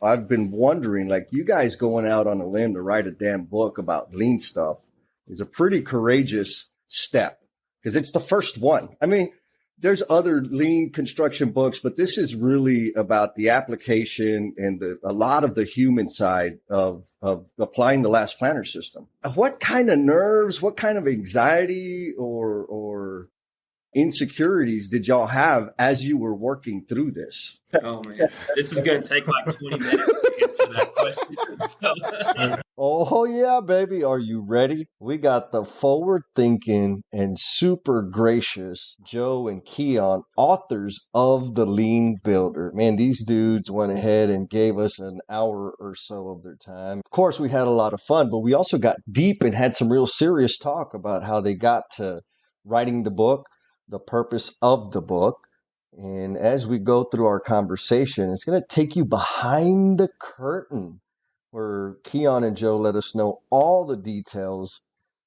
I've been wondering, like, you guys going out on a limb to write a damn book about lean stuff is a pretty courageous step because it's the first one. I mean, there's other lean construction books, but this is really about the application and a lot of the human side of applying the last planner system. What kind of nerves, what kind of anxiety or insecurities did y'all have as you were working through this? Oh man, this is going to take like 20 minutes to answer that question. Oh yeah, baby. Are you ready? We got the forward-thinking and super gracious Joe and Keyan, authors of The Lean Builder. Man, these dudes went ahead and gave us an hour or so of their time. Of course, we had a lot of fun, but we also got deep and had some real serious talk about how they got to writing the book, the purpose of the book. And as we go through our conversation, it's going to take you behind the curtain where Keyan and Joe let us know all the details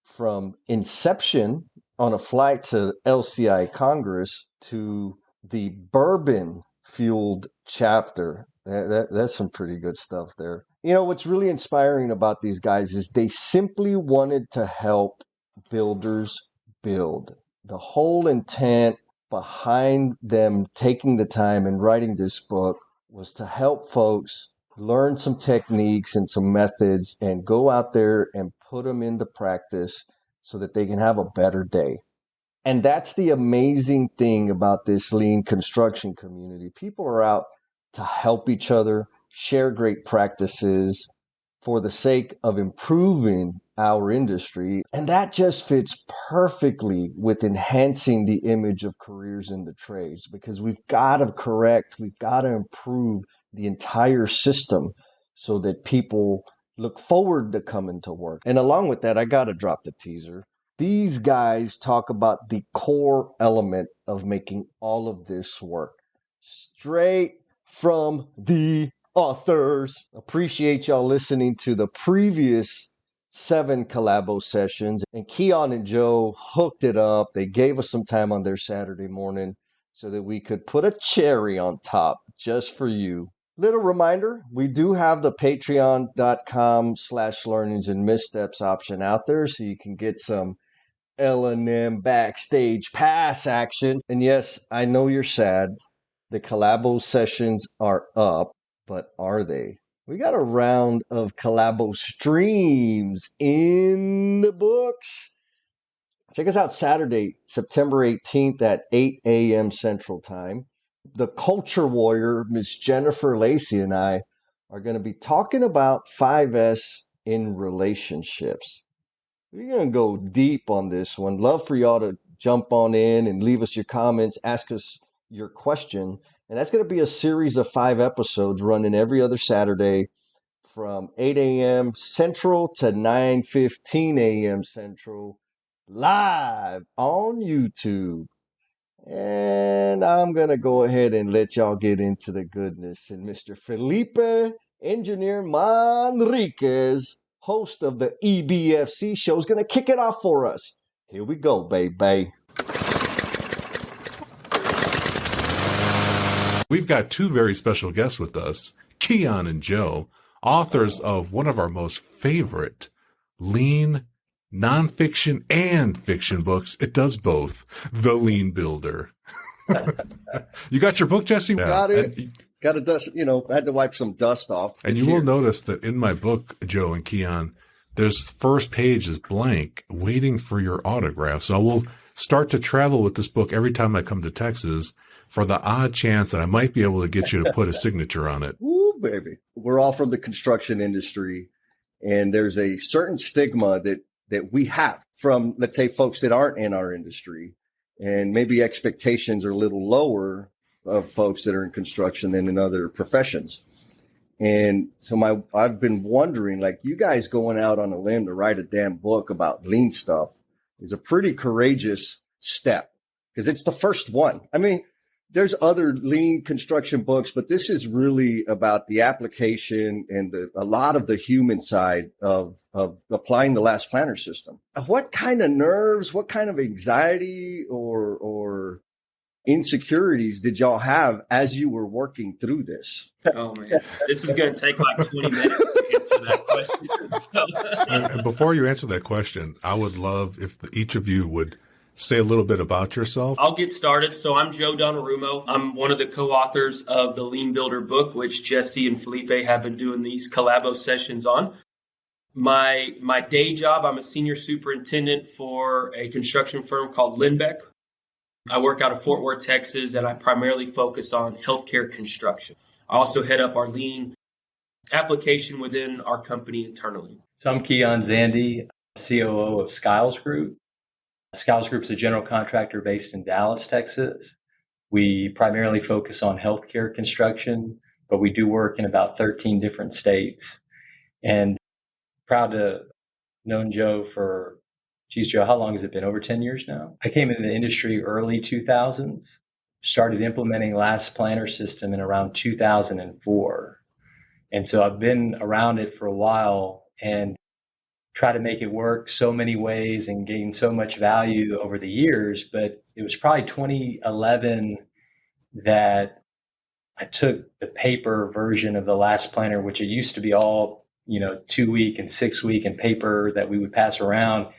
from inception on a flight to LCI Congress to the bourbon-fueled chapter. That's some pretty good stuff there. You know, what's really inspiring about these guys is they simply wanted to help builders build. The whole intent behind them taking the time and writing this book was to help folks learn some techniques and some methods and go out there and put them into practice so that they can have a better day. And that's the amazing thing about this lean construction community. People are out to help each other, share great practices for the sake of improving our industry. And that just fits perfectly with enhancing the image of careers in the trades, because we've got to improve the entire system so that people look forward to coming to work. And along with that, I got to drop the teaser. These guys talk about the core element of making all of this work straight from the authors. Appreciate y'all listening to the previous 7 Calabo sessions. And Keyan and Joe hooked it up. They gave us some time on their Saturday morning so that we could put a cherry on top just for you. Little reminder, we do have the patreon.com/learnings and missteps option out there, so you can get some L&M backstage pass action. And yes, I know you're sad. The Calabo sessions are up, but are they? We got a round of Calabo streams in the books. Check us out Saturday, September 18th at 8 a.m. Central Time. The culture warrior, Miss Jennifer Lacey, and I are going to be talking about 5S in relationships. We're going to go deep on this one. Love for y'all to jump on in and leave us your comments, ask us your question. And that's going to be a series of 5 episodes running every other Saturday from 8 a.m. Central to 9:15 a.m. Central, live on YouTube. And I'm going to go ahead and let y'all get into the goodness. And Mr. Felipe Engineer Manriquez, host of the EBFC show, is going to kick it off for us. Here we go, baby. We've got 2 very special guests with us, Keyan and Joe, authors of one of our most favorite lean nonfiction and fiction books. It does both. The Lean Builder. You got your book, Jesse? Got it. Got to dust, I had to wipe some dust off. And you will notice that in my book, Joe and Keyan, there's first page is blank, waiting for your autograph. So I will start to travel with this book every time I come to Texas for the odd chance that I might be able to get you to put a signature on it. Ooh, baby. We're all from the construction industry, and there's a certain stigma that we have from, let's say, folks that aren't in our industry, and maybe expectations are a little lower of folks that are in construction than in other professions. And so I've been wondering, like, you guys going out on a limb to write a damn book about lean stuff is a pretty courageous step because it's the first one. I mean, there's other lean construction books, but this is really about the application and a lot of the human side of applying the last planner system. What kind of nerves, what kind of anxiety or insecurities did y'all have as you were working through this? Oh man, this is going to take like 20 minutes to answer that question. And before you answer that question, I would love if each of you would say a little bit about yourself. I'll get started. So I'm Joe Donarumo. I'm one of the co-authors of the Lean Builder book, which Jesse and Felipe have been doing these Calabo sessions on. My day job, I'm a senior superintendent for a construction firm called Lindbeck. I work out of Fort Worth, Texas, and I primarily focus on healthcare construction. I also head up our Lean application within our company internally. So I'm Keyan Zandy, COO of Skiles Group. Skiles Group is a general contractor based in Dallas, Texas. We primarily focus on healthcare construction, but we do work in about 13 different states. And proud to have known Joe for, Joe, how long has it been? Over 10 years now? I came into the industry early 2000s, started implementing last planner system in around 2004. And so I've been around it for a while and try to make it work so many ways and gain so much value over the years. But it was probably 2011 that I took the paper version of the last planner, which it used to be all, 2-week and 6-week and paper that we would pass around,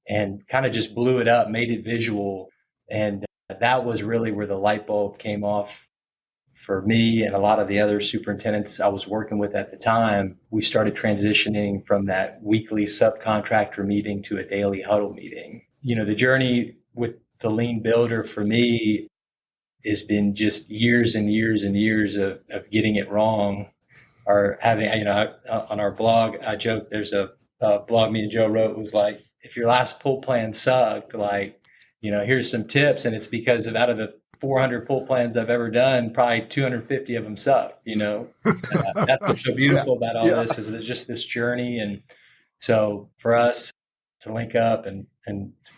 and kind of just blew it up, made it visual. And that was really where the light bulb came off for me and a lot of the other superintendents I was working with at the time. We started transitioning from that weekly subcontractor meeting to a daily huddle meeting. The journey with the Lean Builder for me has been just years and years and years of getting it wrong, or having, on our blog, I joke, there's a blog me and Joe wrote, was like, if your last pull plan sucked, here's some tips. And it's because out of the 400 pull plans I've ever done, probably 250 of them suck, That's what's so beautiful about all this, is there's just this journey. And so for us to link up and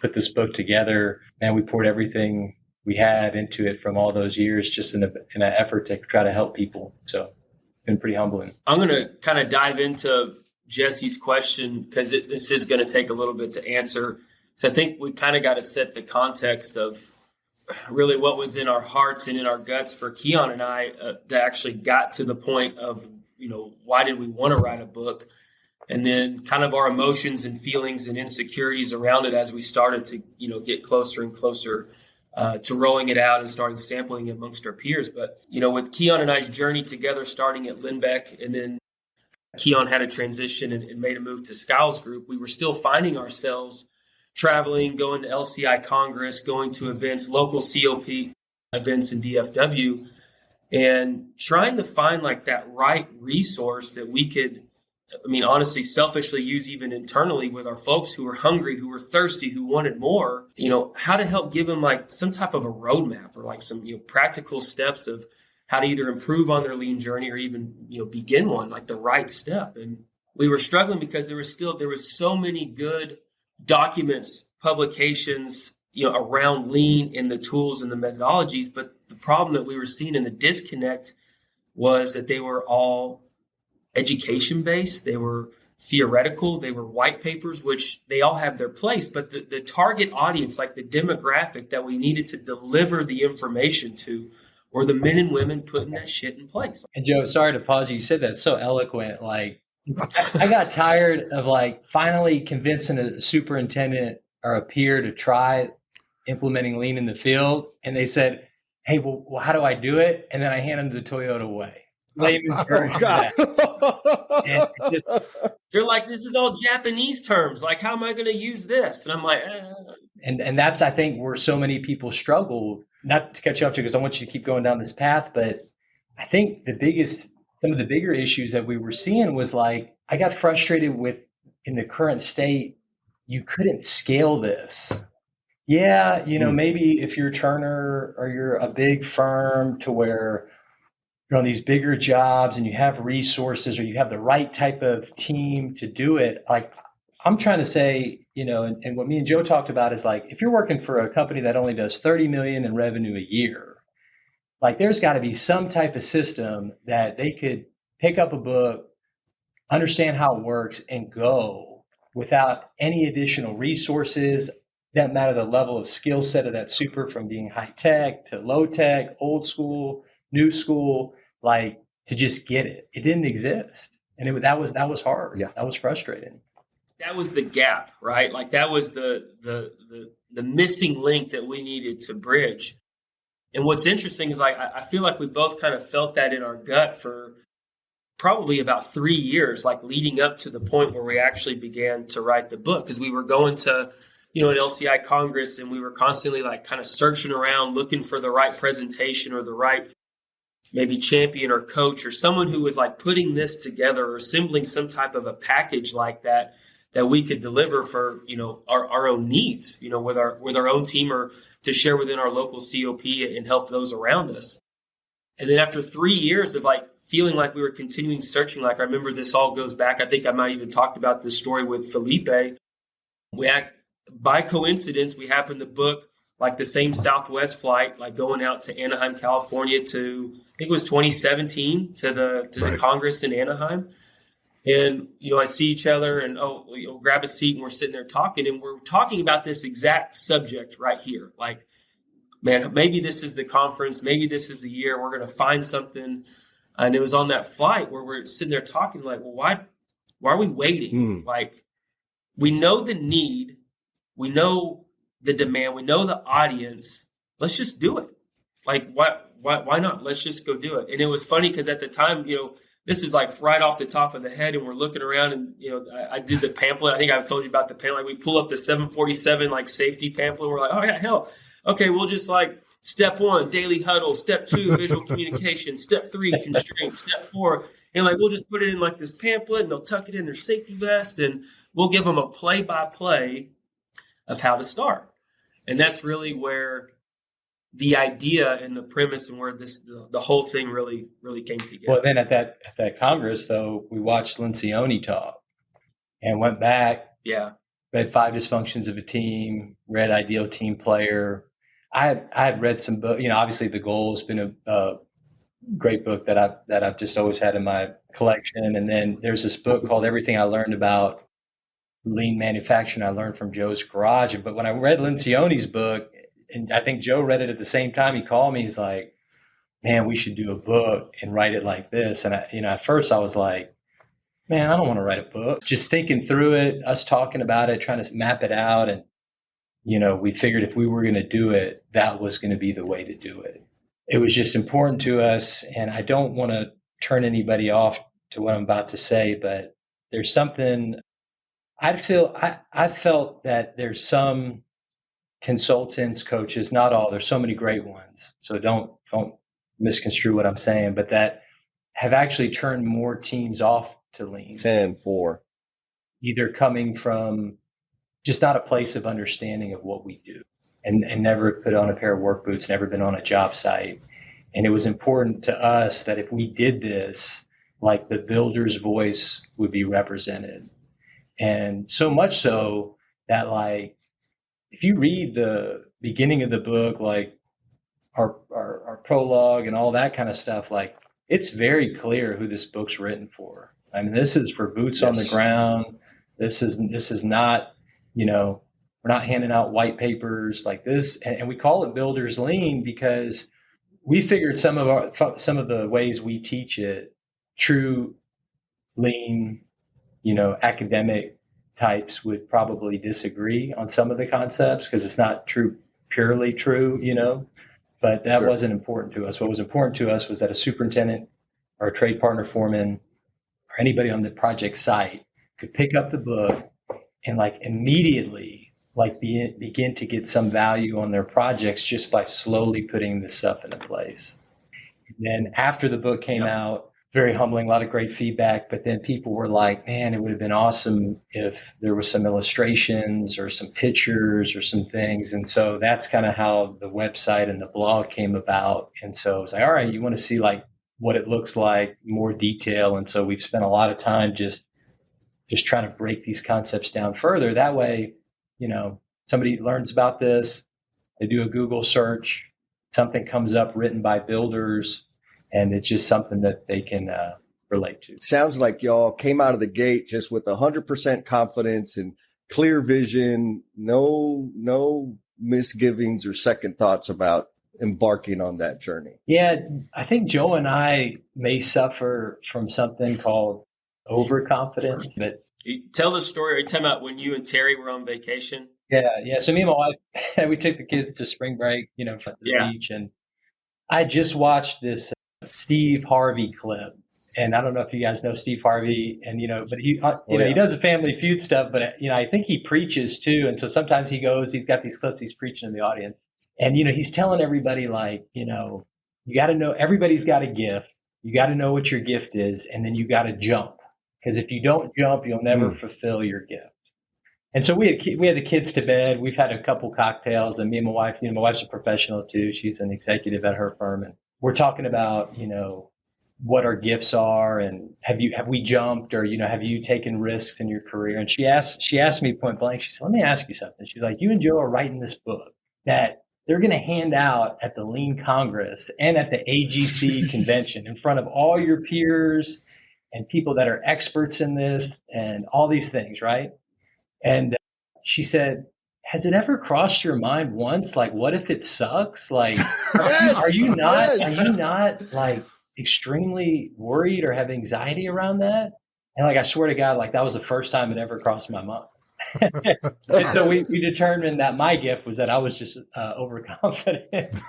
put this book together, man, we poured everything we had into it from all those years, just in an effort to try to help people. So it's been pretty humbling. I'm going to kind of dive into Jesse's question, because this is going to take a little bit to answer. So I think we kind of got to set the context of really what was in our hearts and in our guts for Keyan and I that actually got to the point of, why did we want to write a book? And then kind of our emotions and feelings and insecurities around it as we started to, get closer and closer to rolling it out and starting sampling it amongst our peers. But, with Keyan and I's journey together, starting at Lindbeck, and then Keyan had a transition and made a move to Skiles Group, we were still finding ourselves traveling, going to LCI Congress, going to events, local COP events in DFW, and trying to find that right resource that we could, honestly, selfishly use even internally with our folks who were hungry, who were thirsty, who wanted more, how to help give them some type of a roadmap or some, practical steps of how to either improve on their lean journey or even, begin one, the right step. And we were struggling because there was so many good documents, publications, around lean and the tools and the methodologies. But the problem that we were seeing in the disconnect was that they were all education based. They were theoretical. They were white papers, which they all have their place. But the target audience, the demographic that we needed to deliver the information to, were the men and women putting that shit in place. And Joe, sorry to pause you. You said that so eloquent. I got tired of finally convincing a superintendent or a peer to try implementing lean in the field. And they said, hey, well, how do I do it? And then I hand them the Toyota way. Layman's version of that. They're like, this is all Japanese terms. How am I going to use this? And I'm like, And that's, I think, where so many people struggle. Not to cut you off, because I want you to keep going down this path, but I think some of the bigger issues that we were seeing was I got frustrated with, in the current state, you couldn't scale this. Yeah, maybe if you're Turner or you're a big firm to where you're on these bigger jobs and you have resources or you have the right type of team to do it. I'm trying to say, and what me and Joe talked about is if you're working for a company that only does 30 million in revenue a year, there's got to be some type of system that they could pick up a book, understand how it works, and go without any additional resources, doesn't matter the level of skill set of that super, from being high tech to low tech, old school, new school, like to just get it. It didn't exist. And that was hard. Yeah. That was frustrating. That was the gap, right? Like that was the missing link that we needed to bridge. And what's interesting is like I feel like we both kind of felt that in our gut for probably about 3 years, like leading up to the point where we actually began to write the book, because we were going to, an LCI Congress, and we were constantly like kind of searching around, looking for the right presentation or the right maybe champion or coach or someone who was like putting this together or assembling some type of a package like that we could deliver for, our own needs, with our own team, or to share within our local COP and help those around us. And then after 3 years of like feeling like we were continuing searching, like I remember this all goes back, I think I might even talked about this story with Felipe. By coincidence, we happened to book like the same Southwest flight, like going out to Anaheim, California to, I think it was 2017, to the Congress in Anaheim. And, I see each other and, grab a seat, and we're sitting there talking, and we're talking about this exact subject right here. Like, man, maybe this is the conference, maybe this is the year, we're going to find something. And it was on that flight where we're sitting there talking like, well, why are we waiting? Like, we know the need, we know the demand, we know the audience. Let's just do it. Like, why not? Let's just go do it. And it was funny because at the time, this is like right off the top of the head, and we're looking around, and I did the pamphlet. I think I've told you about the pamphlet. Like we pull up the 747 like safety pamphlet. We're like, oh yeah, hell, okay, we'll just like step 1, daily huddle. Step 2, visual communication. Step 3, constraints. Step 4, and like we'll just put it in like this pamphlet, and they'll tuck it in their safety vest, and we'll give them a play-by-play of how to start. And that's really where the idea and the premise and where the whole thing really came together. Well, then at that Congress, though, we watched Lencioni talk and went back. Yeah. Read 5 Dysfunctions of a Team, read Ideal Team Player. I had read some books. Obviously The Goal has been a great book that I've just always had in my collection. And then there's this book called Everything I Learned About Lean Manufacturing I learned from Joe's Garage. But when I read Lencioni's book, and I think Joe read it at the same time, he called me. He's like, man, we should do a book and write it like this. And at first I was like, man, I don't want to write a book. Just thinking through it, us talking about it, trying to map it out. And, we figured if we were going to do it, that was going to be the way to do it. It was just important to us. And I don't want to turn anybody off to what I'm about to say, but there's something I felt that there's some consultants, coaches, not all, there's so many great ones. So don't misconstrue what I'm saying, but that have actually turned more teams off to lean. 10-4. Either coming from just not a place of understanding of what we do, and never put on a pair of work boots, never been on a job site. And it was important to us that if we did this, like the builder's voice would be represented. And so much so that like, if you read the beginning of the book, like our prologue and all that kind of stuff, like it's very clear who this book's written for. I mean, this is for boots on the ground. This is not, we're not handing out white papers like this. And we call it Builders Lean because we figured some of the ways we teach it, true lean, academic types would probably disagree on some of the concepts because it's not purely true, but that wasn't important to us. What was important to us was that a superintendent or a trade partner foreman or anybody on the project site could pick up the book and like immediately like begin to get some value on their projects just by slowly putting this stuff into place. And then after the book came out, very humbling, a lot of great feedback, but then people were like, man, it would have been awesome if there was some illustrations or some pictures or some things. And so that's kind of how the website and the blog came about. And so I was like, all right, you want to see like what it looks like, more detail. And so we've spent a lot of time just trying to break these concepts down further. That way, somebody learns about this, they do a Google search, something comes up written by builders, and it's just something that they can relate to. Sounds like y'all came out of the gate just with 100% confidence and clear vision, no misgivings or second thoughts about embarking on that journey. Yeah, I think Joe and I may suffer from something called overconfidence. But You tell the story. Are you talking about when you and Terry were on vacation? yeah. So me and my wife, we took the kids to spring break, from the beach, and I just watched this Steve Harvey clip. And I don't know if you guys know Steve Harvey, and but he he does the Family Feud stuff, but I think he preaches too, and so sometimes he's got these clips he's preaching in the audience, and he's telling everybody like, you got to know everybody's got a gift, you got to know what your gift is, and then you got to jump, because if you don't jump, you'll never fulfill your gift. And so we had the kids to bed, we've had a couple cocktails, and me and my wife, my wife's a professional too, she's an executive at her firm, and we're talking about what our gifts are, and have we jumped, or have you taken risks in your career? And she asked me point blank, she said, let me ask you something. She's like, you and Joe are writing this book that they're going to hand out at the Lean Congress and at the AGC convention in front of all your peers and people that are experts in this and all these things, right? And she said, has it ever crossed your mind once, like, what if it sucks? Like, are you not like extremely worried or have anxiety around that? And like, I swear to God, like, that was the first time it ever crossed my mind. And so we determined that my gift was that I was just overconfident. And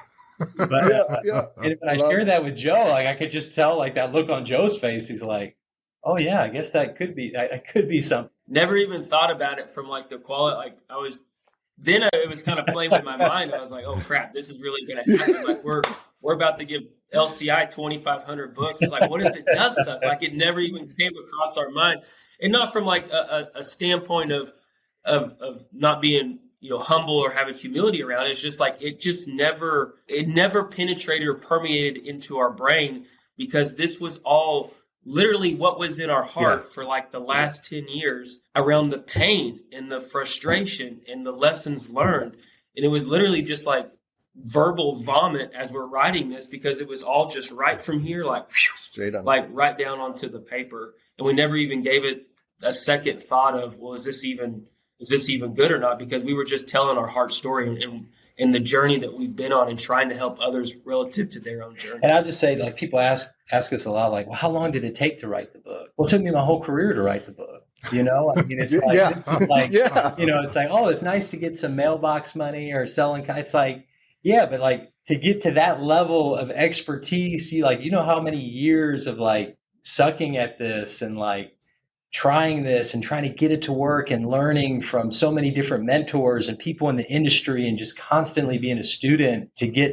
when I shared that with Joe, like, I could just tell, like, that look on Joe's face. He's like, oh yeah, I guess that could be something. Never even thought about it from like the quality. Like it was kind of playing with my mind. I was like, oh crap, this is really going to happen. Like we're about to give LCI 2,500 books. It's like, what if it does suck? Like, it never even came across our mind, and not from like a standpoint of not being humble or having humility around it. It's just like it never penetrated or permeated into our brain, because this was all literally what was in our heart for like the last 10 years around the pain and the frustration and the lessons learned. And it was literally just like verbal vomit as we're writing this, because it was all just right from here, like straight on, like right down onto the paper. And we never even gave it a second thought of, well, is this even good or not? Because we were just telling our heart story and the journey that we've been on and trying to help others relative to their own journey. And I'll just say, like, people ask us a lot, like, well, how long did it take to write the book? Well, it took me my whole career to write the book. I mean, it's like, it's like, oh, it's nice to get some mailbox money or selling. It's like, yeah, but like, to get to that level of expertise, how many years of like sucking at this and like trying this and trying to get it to work and learning from so many different mentors and people in the industry, and just constantly being a student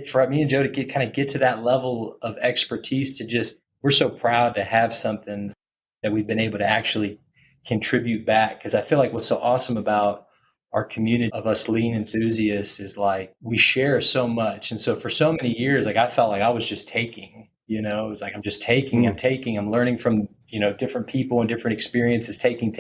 for me and Joe to get to that level of expertise. We're so proud to have something that we've been able to actually contribute back. Because I feel like what's so awesome about our community of us lean enthusiasts is like, we share so much. And so for so many years, like, I felt like I was just taking, it was like, I'm just taking, I'm learning from, different people and different experiences, taking.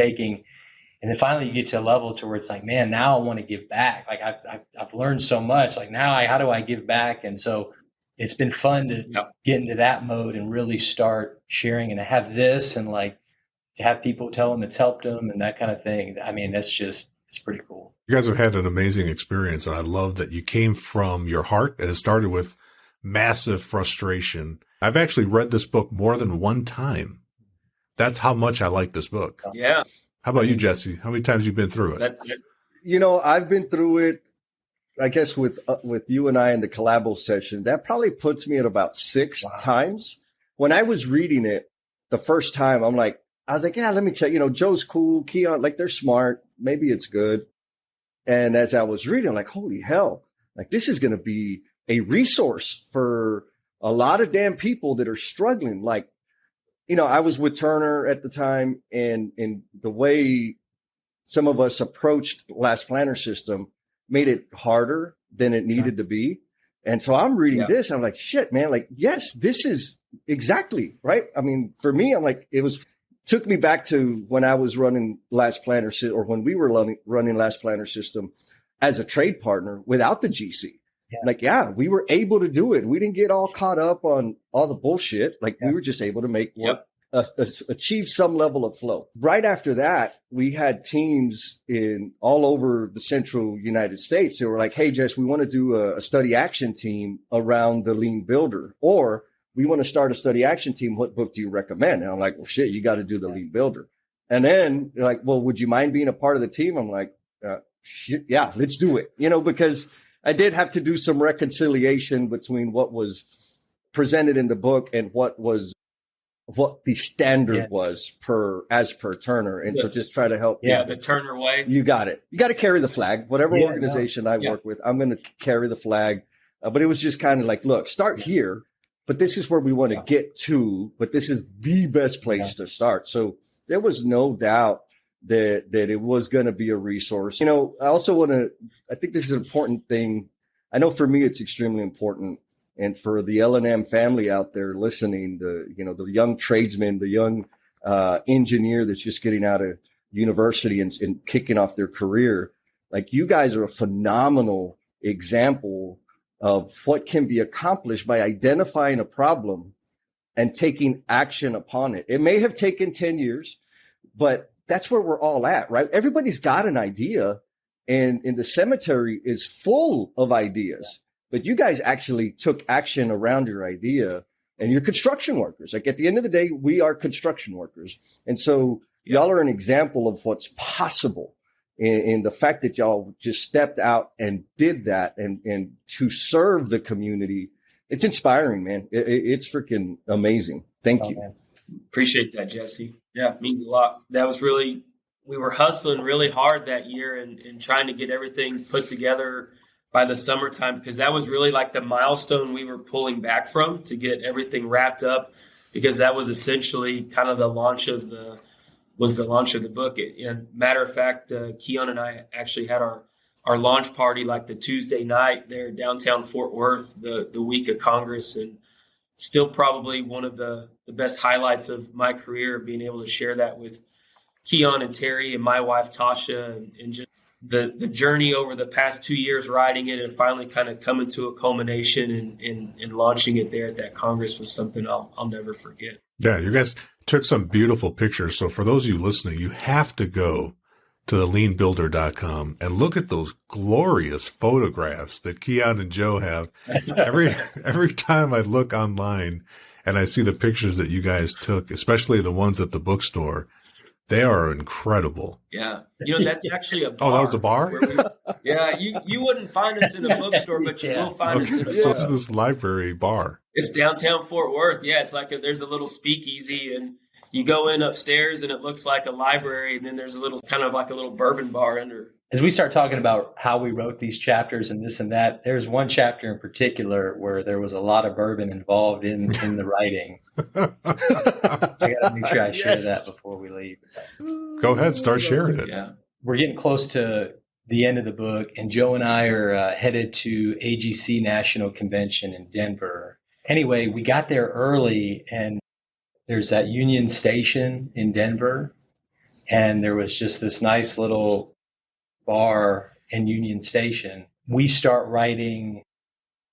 And then finally you get to a level to where it's like, man, now I want to give back. Like, I've learned so much. Like, now how do I give back? And so it's been fun to get into that mode and really start sharing, and to have this, and like to have people tell them it's helped them and that kind of thing. I mean, it's pretty cool. You guys have had an amazing experience, and I love that you came from your heart, and it started with massive frustration. I've actually read this book more than one time. That's how much I like this book. Yeah. How about you, Jesse? How many times have you been through it? I've been through it, I guess, with you and I in the Calabo session. That probably puts me at about 6 times. When I was reading it the first time, I was like, yeah, let me check. Joe's cool, Keyan, like, they're smart. Maybe it's good. And as I was reading, I'm like, holy hell, like, this is going to be a resource for a lot of damn people that are struggling. Like, I was with Turner at the time, and the way some of us approached Last Planner System made it harder than it needed to be. And so I'm reading this, I'm like, shit, man, like, yes, this is exactly right. I mean, for me, I'm like, took me back to when I was running Last Planner System, or when we were running Last Planner System as a trade partner without the GC. Like, we were able to do it. We didn't get all caught up on all the bullshit. Like, we were just able to make work achieve some level of flow. Right after that, we had teams in all over the central United States. They were like, hey, Jess, we want to do a study action team around the lean builder, or we want to start a study action team. What book do you recommend? And I'm like, well, shit, you got to do the lean builder. And then they're like, well, would you mind being a part of the team? I'm like, shit, yeah, let's do it. Because I did have to do some reconciliation between what was presented in the book and what the standard was as per Turner. And so just try to help. Yeah, the Turner way. You got it. You got to carry the flag. Whatever organization I work with, I'm going to carry the flag. But it was just kind of like, look, start here, but this is where we want to get to, but this is the best place to start. So there was no doubt that it was going to be a resource. I also I think this is an important thing. I know for me, it's extremely important. And for the L&M family out there listening, the young tradesman, the young engineer that's just getting out of university and kicking off their career, like you guys are a phenomenal example of what can be accomplished by identifying a problem and taking action upon it. It may have taken 10 years, but that's where we're all at, right? Everybody's got an idea, and the cemetery is full of ideas. But you guys actually took action around your idea, and you're construction workers. Like at the end of the day, we are construction workers. And so y'all are an example of what's possible in the fact that y'all just stepped out and did that and to serve the community. It's inspiring, man. It's freaking amazing. Thank you. Man. Appreciate that, Jesse. Yeah, it means a lot. That was we were hustling really hard that year and trying to get everything put together by the summertime, because that was really like the milestone we were pulling back from to get everything wrapped up, because that was essentially kind of the launch of the book. And matter of fact, Keyan and I actually had our launch party like the Tuesday night there downtown Fort Worth, the week of Congress, and still probably one of the best highlights of my career, being able to share that with Keyan and Terry and my wife Tasha, and just the journey over the past 2 years writing it and finally kind of coming to a culmination and launching it there at that Congress was something I'll never forget. Yeah, you guys took some beautiful pictures. So for those of you listening, you have to go to the leanbuilder.com and look at those glorious photographs that Keyan and Joe have. Every time I look online and I see the pictures that you guys took, especially the ones at the bookstore, they are incredible. Yeah. That's actually a bar. Oh, that was a bar? You wouldn't find us in a bookstore, but you will find us in a bar. So it's this library bar. It's downtown Fort Worth. Yeah, it's like there's a little speakeasy, and you go in upstairs and it looks like a library, and then there's a little kind of like a little bourbon bar under. As we start talking about how we wrote these chapters and this and that, there's one chapter in particular where there was a lot of bourbon involved in the writing. I got to make sure I share that before we leave. Go ahead, start sharing it. Yeah. We're getting close to the end of the book, and Joe and I are headed to AGC National Convention in Denver. Anyway, we got there early, and there's that Union Station in Denver, and there was just this nice little bar in Union Station. We start writing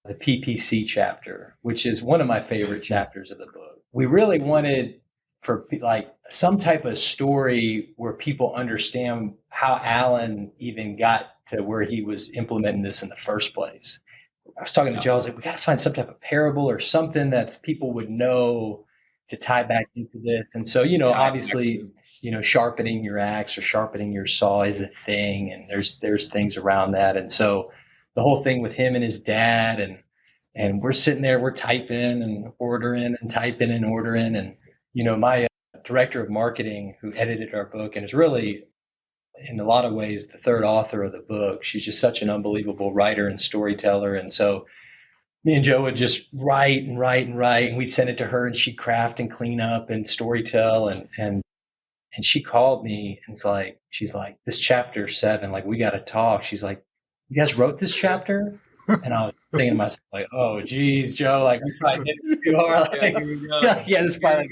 the PPC chapter, which is one of my favorite chapters of the book. We really wanted for like some type of story where people understand how Alan even got to where he was implementing this in the first place. I was talking to Joe, I was like, we got to find some type of parable or something that people would know to tie back into this. And so, obviously, sharpening your axe or sharpening your saw is a thing, and there's things around that. And so the whole thing with him and his dad, and we're sitting there, we're typing and ordering and typing and ordering. And, my director of marketing who edited our book and is really, in a lot of ways, the third author of the book, she's just such an unbelievable writer and storyteller. And so me and Joe would just write, and we'd send it to her, and she'd craft and clean up and storytell. And she called me, and she's like, this chapter 7, like, we got to talk. She's like, you guys wrote this chapter? And I was thinking to myself, like, oh, geez, Joe, like, we probably did it too hard. Like, Here we go. Yeah, this is probably.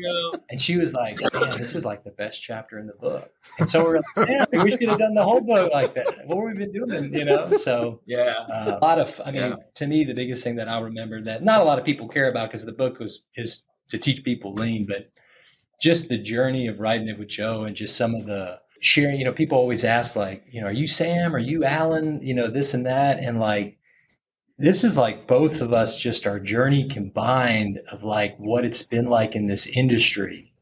And she was like, man, this is like the best chapter in the book. And so we're like, man, we should have done the whole book like that. What have we been doing, So a lot of, to me, the biggest thing that I remember that not a lot of people care about, because the book is to teach people lean, but just the journey of writing it with Joe and just some of the sharing, people always ask like, are you Sam? Are you Alan? This and that. And like, this is like both of us, just our journey combined of like what it's been like in this industry.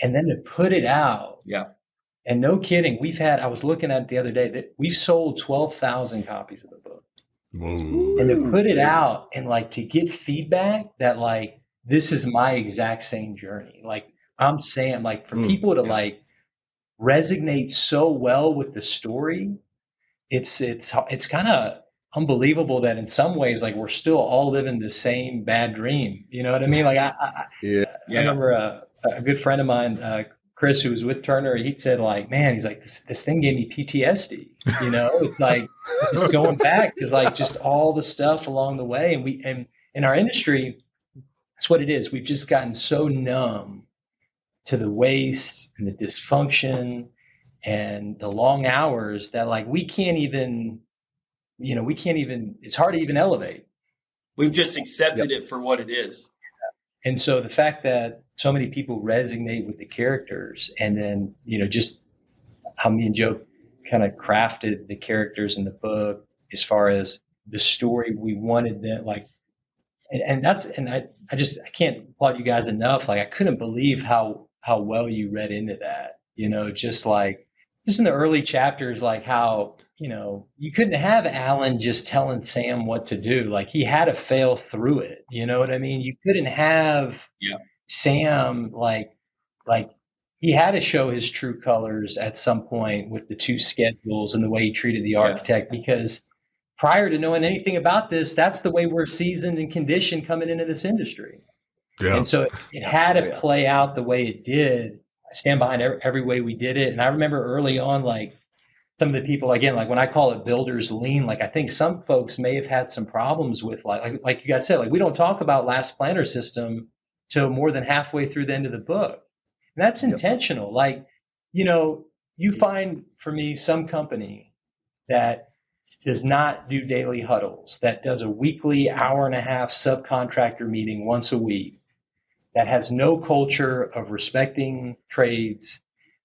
And then to put it out. Yeah. And no kidding, I was looking at it the other day that we've sold 12,000 copies of the book. Whoa. And to put it out and like to get feedback that like, this is my exact same journey. Like I'm saying, like for people to like resonate so well with the story, it's kind of unbelievable that in some ways, like we're still all living the same bad dream. You know what I mean? Like I remember a good friend of mine, Chris, who was with Turner, he said like, man, he's like, this thing gave me PTSD, it's like just going back because like just all the stuff along the way. And in our industry, that's what it is. We've just gotten so numb to the waste and the dysfunction and the long hours that like, we can't even, it's hard to even elevate. We've just accepted it for what it is. And so the fact that so many people resonate with the characters and then, just how me and Joe kind of crafted the characters in the book as far as the story we wanted them like, I can't applaud you guys enough. Like I couldn't believe how well you read into that, just in the early chapters, like how, you couldn't have Alan just telling Sam what to do. Like he had to fail through it. You know what I mean? You couldn't have Sam like he had to show his true colors at some point with the two schedules and the way he treated the architect, because prior to knowing anything about this, that's the way we're seasoned and conditioned coming into this industry. Yeah. And so it had to play out the way it did. I stand behind every way we did it. And I remember early on, like some of the people, again, like when I call it builder's lean, like I think some folks may have had some problems with like you guys said, like we don't talk about last planner system till more than halfway through the end of the book. And that's intentional. Like, you find for me some company that does not do daily huddles, that does a weekly hour and a half subcontractor meeting once a week, that has no culture of respecting trades.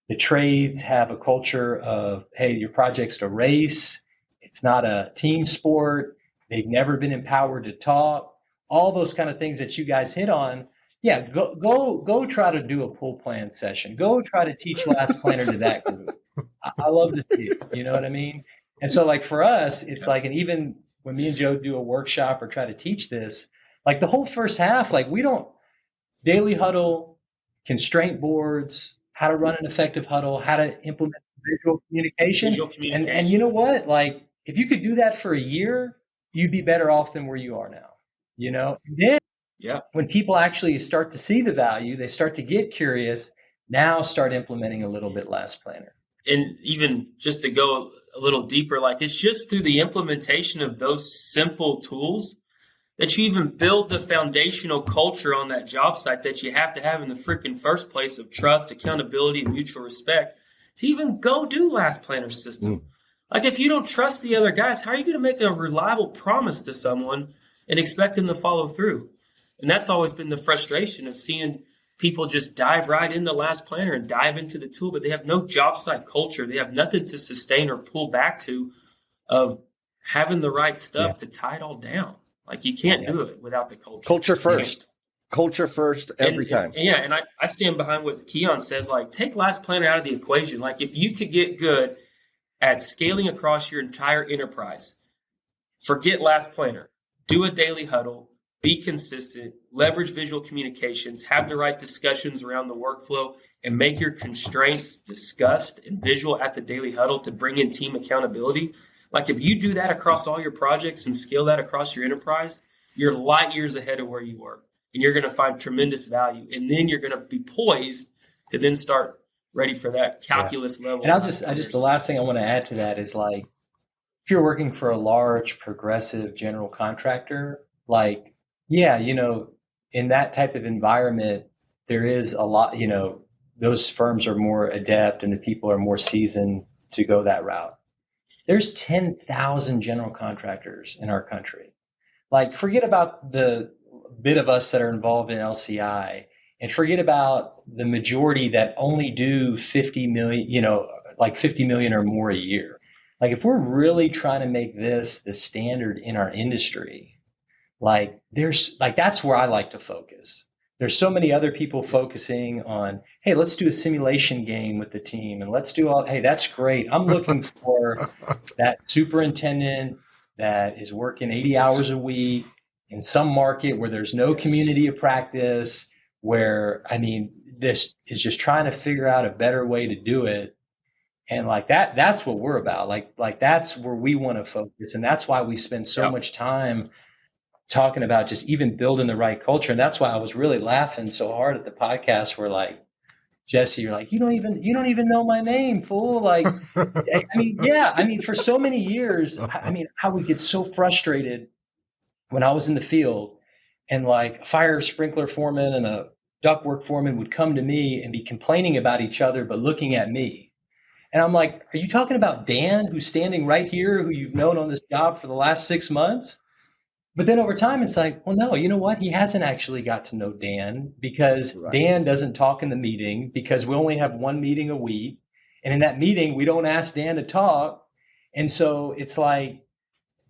The trades have a culture of, hey, your project's a race. It's not a team sport. They've never been empowered to talk. All those kind of things that you guys hit on. Yeah, go try to do a pull plan session. Go try to teach last planner to that group. I love to see it. You know what I mean? And so like for us, it's like, and even when me and Joe do a workshop or try to teach this, like the whole first half, like we don't daily huddle, constraint boards, how to run an effective huddle, how to implement visual communication. And you know what? Like if you could do that for a year, you'd be better off than where you are now. And then when people actually start to see the value, they start to get curious, now start implementing a little bit last planner. And even just to go a little deeper, like it's just through the implementation of those simple tools that you even build the foundational culture on that job site that you have to have in the freaking first place of trust, accountability, and mutual respect to even go do last planner system. Like if you don't trust the other guys, how are you going to make a reliable promise to someone and expect them to follow through? And that's always been the frustration of seeing people just dive right into last planner and dive into the tool, but they have no job site culture. They have nothing to sustain or pull back to of having the right stuff to tie it all down. Like you can't do it without the culture. Culture first. Culture first every time. And I stand behind what Keyan says, like take last planner out of the equation. Like if you could get good at scaling across your entire enterprise, forget last planner, do a daily huddle, be consistent, leverage visual communications, have the right discussions around the workflow, and make your constraints discussed and visual at the daily huddle to bring in team accountability. Like if you do that across all your projects and scale that across your enterprise, you're light years ahead of where you were. And you're going to find tremendous value. And then you're going to be poised to then start ready for that calculus level. And I just the last thing I want to add to that is like, if you're working for a large progressive general contractor, like, in that type of environment, there is a lot, those firms are more adept and the people are more seasoned to go that route. There's 10,000 general contractors in our country. Like, forget about the bit of us that are involved in LCI and forget about the majority that only do 50 million, like 50 million or more a year. Like if we're really trying to make this the standard in our industry, that's where I like to focus. There's so many other people focusing on, hey, let's do a simulation game with the team and let's do hey, that's great. I'm looking for that superintendent that is working 80 hours a week in some market where there's no community of practice, where, this is just trying to figure out a better way to do it. And that's what we're about. Like that's where we want to focus. And that's why we spend so much time talking about just even building the right culture. And that's why I was really laughing so hard at the podcast where like, Jesse, you're like, you don't even know my name, fool. Like, for so many years, how we get so frustrated when I was in the field and like a fire sprinkler foreman and a ductwork foreman would come to me and be complaining about each other, but looking at me. And I'm like, are you talking about Dan, who's standing right here, who you've known on this job for the last 6 months? But then over time, it's like, well, no, you know what? He hasn't actually got to know Dan because Dan doesn't talk in the meeting because we only have one meeting a week. And in that meeting, we don't ask Dan to talk. And so it's like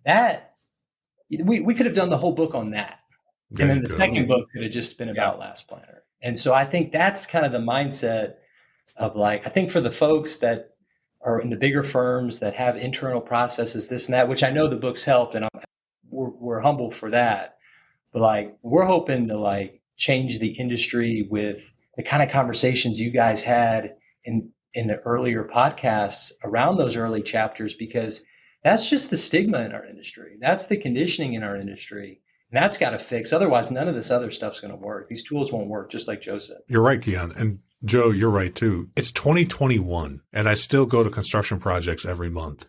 that. We could have done the whole book on that. And then the second book could have just been about Last Planner. And so I think that's kind of the mindset of like, I think for the folks that are in the bigger firms that have internal processes, this and that, which I know the books help, and we're humble for that. But like, we're hoping to like change the industry with the kind of conversations you guys had in the earlier podcasts around those early chapters, because that's just the stigma in our industry. That's the conditioning in our industry. And that's got to fix. Otherwise, none of this other stuff's going to work. These tools won't work, just like Joe said. You're right, Keyan. And Joe, you're right too. It's 2021 and I still go to construction projects every month.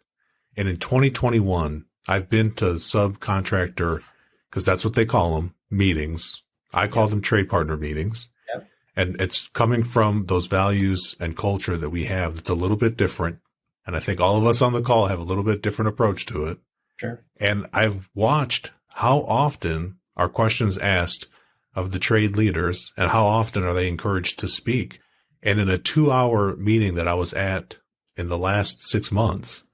And in 2021, I've been to subcontractor, because that's what they call them, meetings. I call them trade partner meetings. Yep. And it's coming from those values and culture that we have that's a little bit different. And I think all of us on the call have a little bit different approach to it. Sure. And I've watched how often are questions asked of the trade leaders and how often are they encouraged to speak. And in a 2-hour meeting that I was at in the last 6 months,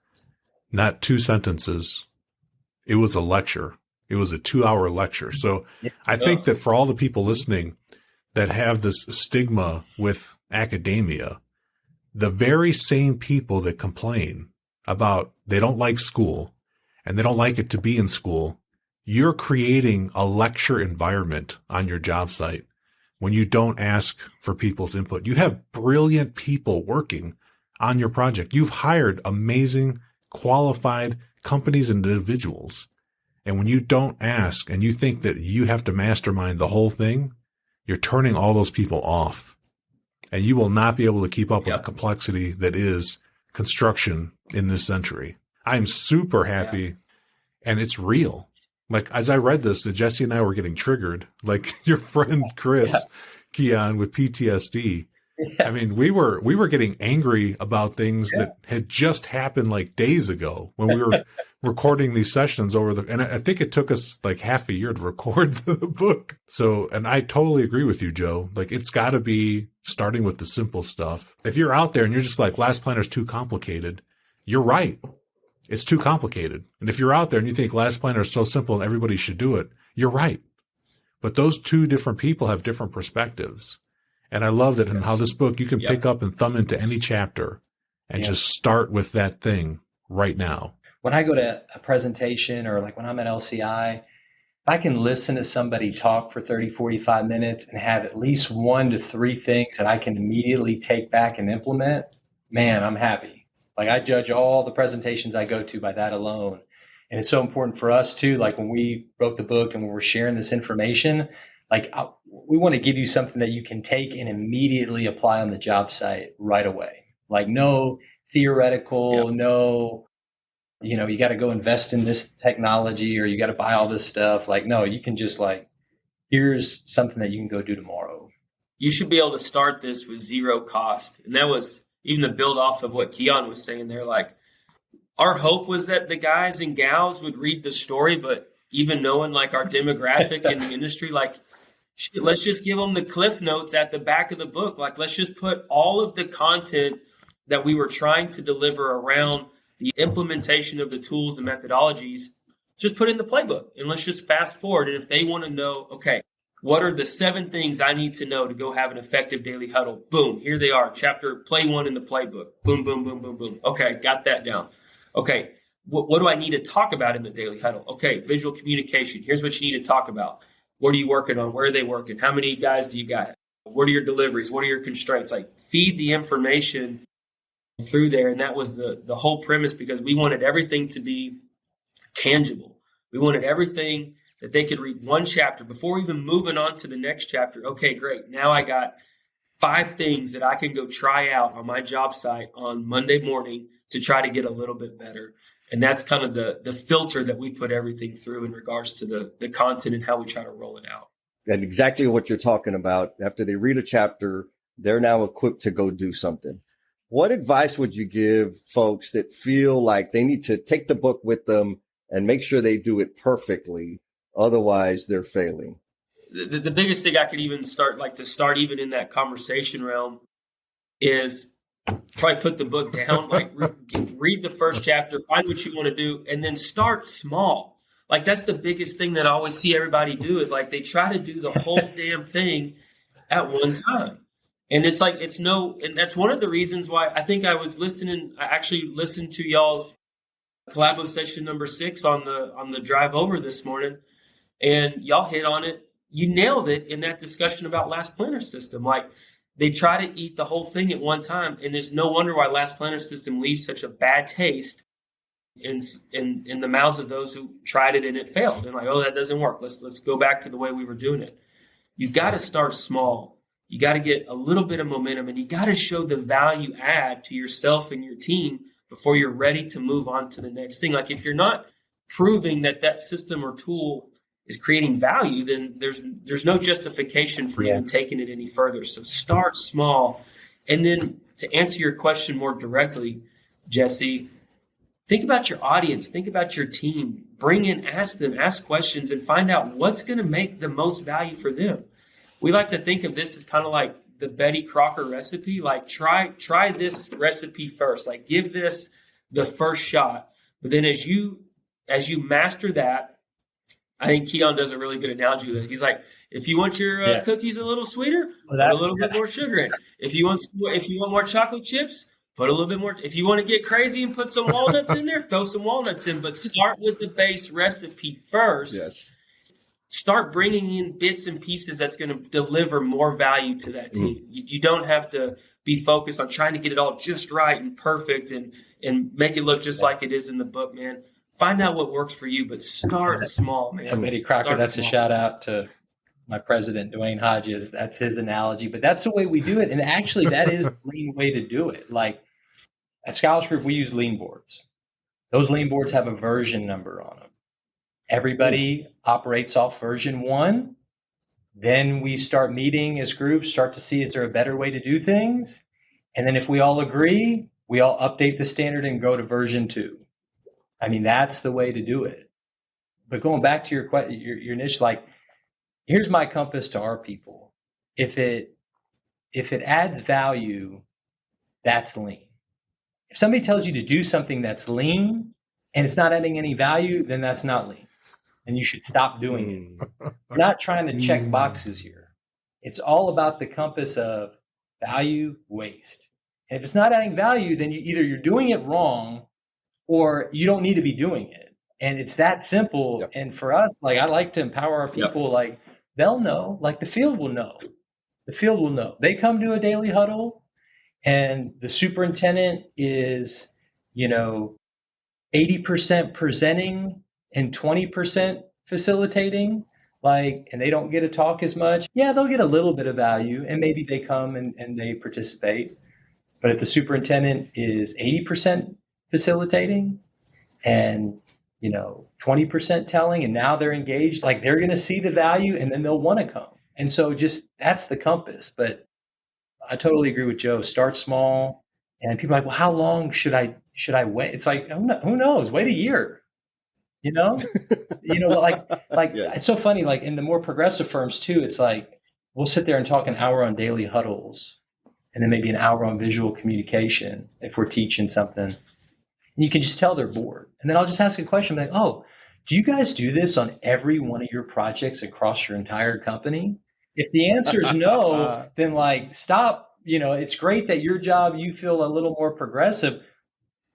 not 2 sentences, it was a lecture. It was a 2-hour lecture. So I think that for all the people listening that have this stigma with academia, the very same people that complain about they don't like school and they don't like it to be in school, you're creating a lecture environment on your job site when you don't ask for people's input. You have brilliant people working on your project. You've hired amazing, qualified companies and individuals. And when you don't ask and you think that you have to mastermind the whole thing, you're turning all those people off. And you will not be able to keep up with the complexity that is construction in this century. I'm super happy, and it's real. Like, as I read this, Jesse and I were getting triggered, like your friend Chris, Keyan, with PTSD. Yeah. I mean, we were getting angry about things that had just happened like days ago when we were recording these sessions and I think it took us like half a year to record the book. So, and I totally agree with you, Joe. Like, it's got to be starting with the simple stuff. If you're out there and you're just like, Last Planner's too complicated, you're right. It's too complicated. And if you're out there and you think Last Planner is so simple and everybody should do it, you're right. But those two different people have different perspectives. And I love that in how this book, you can pick up and thumb into any chapter and just start with that thing right now. When I go to a presentation or like when I'm at LCI, if I can listen to somebody talk for 30, 45 minutes and have at least 1 to 3 things that I can immediately take back and implement, man, I'm happy. Like, I judge all the presentations I go to by that alone. And it's so important for us too. Like, when we wrote the book and when we're sharing this information, like, we want to give you something that you can take and immediately apply on the job site right away. Like, no theoretical, no, you got to go invest in this technology or you got to buy all this stuff. Like, no, you can just like, here's something that you can go do tomorrow. You should be able to start this with zero cost. And that was even the build off of what Keyan was saying there. Like, our hope was that the guys and gals would read the story, but even knowing like our demographic in the industry, like, Shit, let's just give them the cliff notes at the back of the book. Like, let's just put all of the content that we were trying to deliver around the implementation of the tools and methodologies, just put in the playbook, and let's just fast forward. And if they want to know, okay, what are the 7 things I need to know to go have an effective daily huddle? Boom, here they are. Play 1 in the playbook. Boom, boom, boom, boom, boom. Okay, got that down. Okay, what do I need to talk about in the daily huddle? Okay, visual communication. Here's what you need to talk about. What are you working on? Where are they working? How many guys do you got? What are your deliveries? What are your constraints? Like, feed the information through there. And that was the whole premise, because we wanted everything to be tangible. We wanted everything that they could read one chapter before even moving on to the next chapter. Okay, great. Now I got 5 things that I can go try out on my job site on Monday morning to try to get a little bit better. And that's kind of the filter that we put everything through in regards to the content and how we try to roll it out. And exactly what you're talking about. After they read a chapter, they're now equipped to go do something. What advice would you give folks that feel like they need to take the book with them and make sure they do it perfectly? Otherwise, they're failing. The biggest thing I could even start even in that conversation realm is probably put the book down, like read the first chapter, find what you want to do, and then start small. Like, that's the biggest thing that I always see everybody do, is like they try to do the whole damn thing at one time. And it's like, and that's one of the reasons why I think I actually listened to y'all's Calabo session number 6 on the drive over this morning, and y'all hit on it. You nailed it in that discussion about Last Planner System. Like, they try to eat the whole thing at one time, and there's no wonder why Last Planner System leaves such a bad taste in the mouths of those who tried it and it failed. And like, oh, that doesn't work. Let's go back to the way we were doing it. You've got to start small. You got to get a little bit of momentum, and you got to show the value add to yourself and your team before you're ready to move on to the next thing. Like, if you're not proving that system or tool is creating value, then there's no justification for even taking it any further. So start small. And then to answer your question more directly, Jesse, think about your audience, think about your team, ask questions, and find out what's going to make the most value for them. We like to think of this as kind of like the Betty Crocker recipe. Like, try this recipe first, like give this the first shot. But then as you master that, I think Keyan does a really good analogy with it. He's like, if you want your cookies a little sweeter, put a little bit more sugar in. If you want more chocolate chips, put a little bit more. If you want to get crazy and put some walnuts in there, throw some walnuts in. But start with the base recipe first. Yes. Start bringing in bits and pieces that's going to deliver more value to that team. You don't have to be focused on trying to get it all just right and perfect and make it look just like it is in the book, man. Find out what works for you, but start small, man. Betty Crocker, that's small. A shout out to my president, Dwayne Hodges. That's his analogy, but that's the way we do it. And actually, that is the lean way to do it. Like, at Scholars Group, we use lean boards. Those lean boards have a version number on them. Everybody operates off version 1. Then we start meeting as groups, start to see, is there a better way to do things? And then if we all agree, we all update the standard and go to version 2. I mean, that's the way to do it. But going back to your niche, like, here's my compass to our people. If it adds value, that's lean. If somebody tells you to do something that's lean and it's not adding any value, then that's not lean. And you should stop doing it. We're not trying to check boxes here. It's all about the compass of value, waste. And if it's not adding value, then either you're doing it wrong or you don't need to be doing it. And it's that simple. Yep. And for us, like, I like to empower our people. Yep. Like, they'll know, like, the field will know. The field will know. They come to a daily huddle and the superintendent is, 80% presenting and 20% facilitating, like, and they don't get to talk as much. Yeah, they'll get a little bit of value and maybe they come and they participate. But if the superintendent is 80% facilitating and 20% telling, and now they're engaged, like, they're going to see the value and then they'll want to come. And so just that's the compass. But I totally agree with Joe. Start small. And people are like, well, how long should I wait? It's like, who knows? Wait a year. you know, like Yes. it's so funny. Like in the more progressive firms too, it's like we'll sit there and talk an hour on daily huddles, and then maybe an hour on visual communication if we're teaching something. And you can just tell they're bored. And then I'll just ask a question like, oh, do you guys do this on every one of your projects across your entire company? If the answer is no, then like stop. It's great that your job, you feel a little more progressive.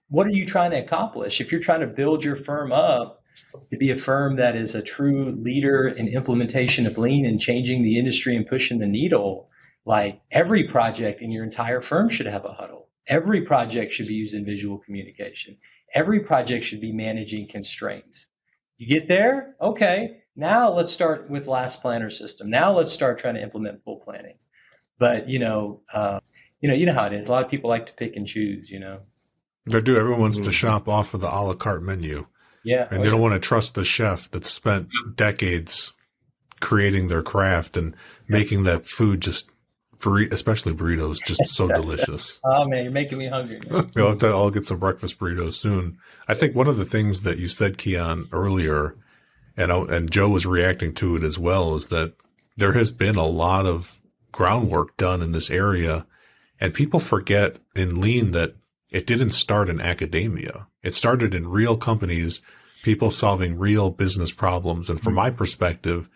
What are you trying to accomplish? If you're trying to build your firm up to be a firm that is a true leader in implementation of lean and changing the industry and pushing the needle, like every project in your entire firm should have a huddle. Every project should be using visual communication. Every project should be managing constraints. You get there? Okay. Now let's start with last planner system. Now let's start trying to implement full planning. But, you know how it is. A lot of people like to pick and choose, They do. Everyone wants to shop off of the a la carte menu. Yeah. And they don't want to trust the chef that's spent decades creating their craft and making that food just, especially burritos, just so delicious. Oh, man, you're making me hungry. I'll get some breakfast burritos soon. I think one of the things that you said, Keyan, earlier, and Joe was reacting to it as well, is that there has been a lot of groundwork done in this area. And people forget in lean that it didn't start in academia. It started in real companies, people solving real business problems. And from my perspective,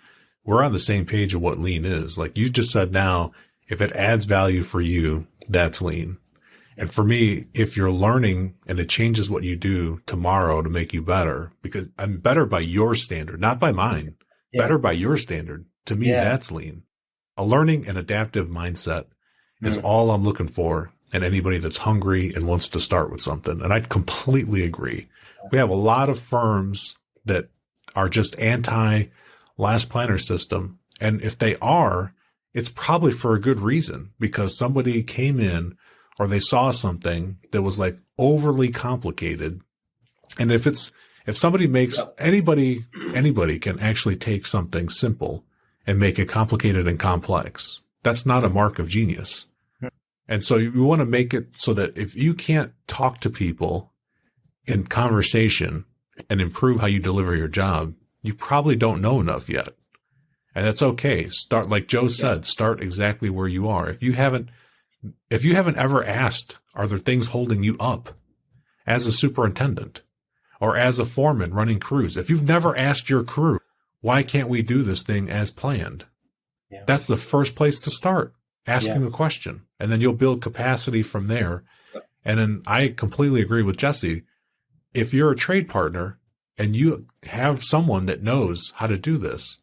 we're on the same page of what lean is. Like you just said now, if it adds value for you, that's lean. And for me, if you're learning and it changes what you do tomorrow to make you better, because I'm better by your standard, not by mine, better by your standard. To me, that's lean. A learning and adaptive mindset is all I'm looking for in anybody that's hungry and wants to start with something. And I completely agree. We have a lot of firms that are just anti last planner system. And if they are, it's probably for a good reason, because somebody came in or they saw something that was like overly complicated. And if somebody makes anybody can actually take something simple and make it complicated and complex. That's not a mark of genius. And so you want to make it so that if you can't talk to people in conversation and improve how you deliver your job, you probably don't know enough yet. And that's okay. Start, like Joe said, start exactly where you are. If you haven't ever asked, are there things holding you up as a superintendent or as a foreman running crews? If you've never asked your crew, why can't we do this thing as planned? Yeah. That's the first place to start, asking a question, and then you'll build capacity from there. And then I completely agree with Jesse. If you're a trade partner and you have someone that knows how to do this,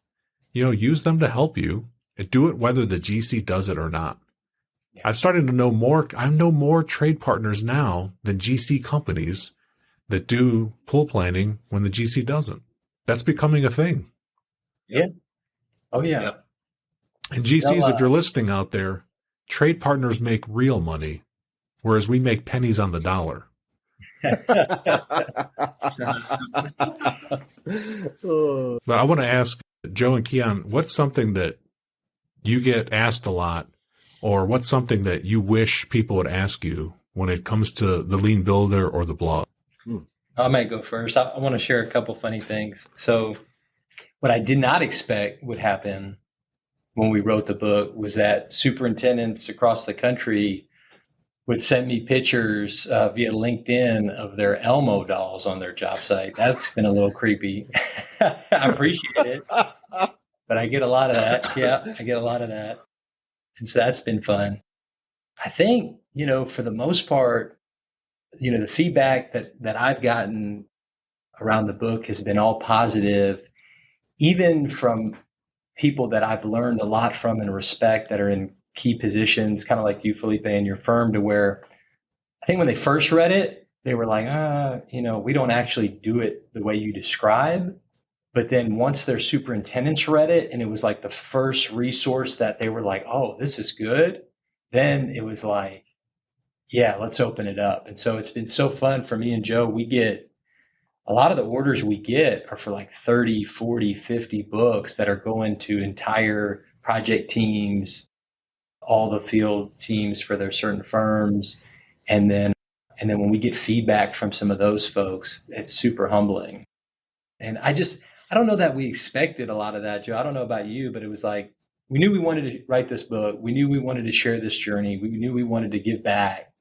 use them to help you and do it whether the GC does it or not. Yeah. I'm starting to know more. I know more trade partners now than GC companies that do pool planning when the GC doesn't. That's becoming a thing. Yeah. Oh, yeah. And GCs, if you're listening out there, trade partners make real money, whereas we make pennies on the dollar. But I want to ask Joe and Keyan, what's something that you get asked a lot, or what's something that you wish people would ask you when it comes to the Lean Builder or the blog? I might go first. I want to share a couple funny things. So what I did not expect would happen when we wrote the book was that superintendents across the country would send me pictures via LinkedIn of their Elmo dolls on their job site. That's been a little creepy. I appreciate it, but I get a lot of that. Yeah, I get a lot of that. And so that's been fun. I think, for the most part, the feedback that I've gotten around the book has been all positive, even from people that I've learned a lot from and respect that are in key positions, kind of like you, Felipe, in your firm, to where I think when they first read it, they were like, we don't actually do it the way you describe. But then once their superintendents read it and it was like the first resource that they were like, oh, this is good, then it was like, yeah, let's open it up. And so it's been so fun for me and Joe. We get a lot of the orders we get are for like 30, 40, 50 books that are going to entire project teams, all the field teams for their certain firms. And then when we get feedback from some of those folks, it's super humbling. And I don't know that we expected a lot of that, Joe. I don't know about you, but it was like, we knew we wanted to write this book. We knew we wanted to share this journey. We knew we wanted to give back.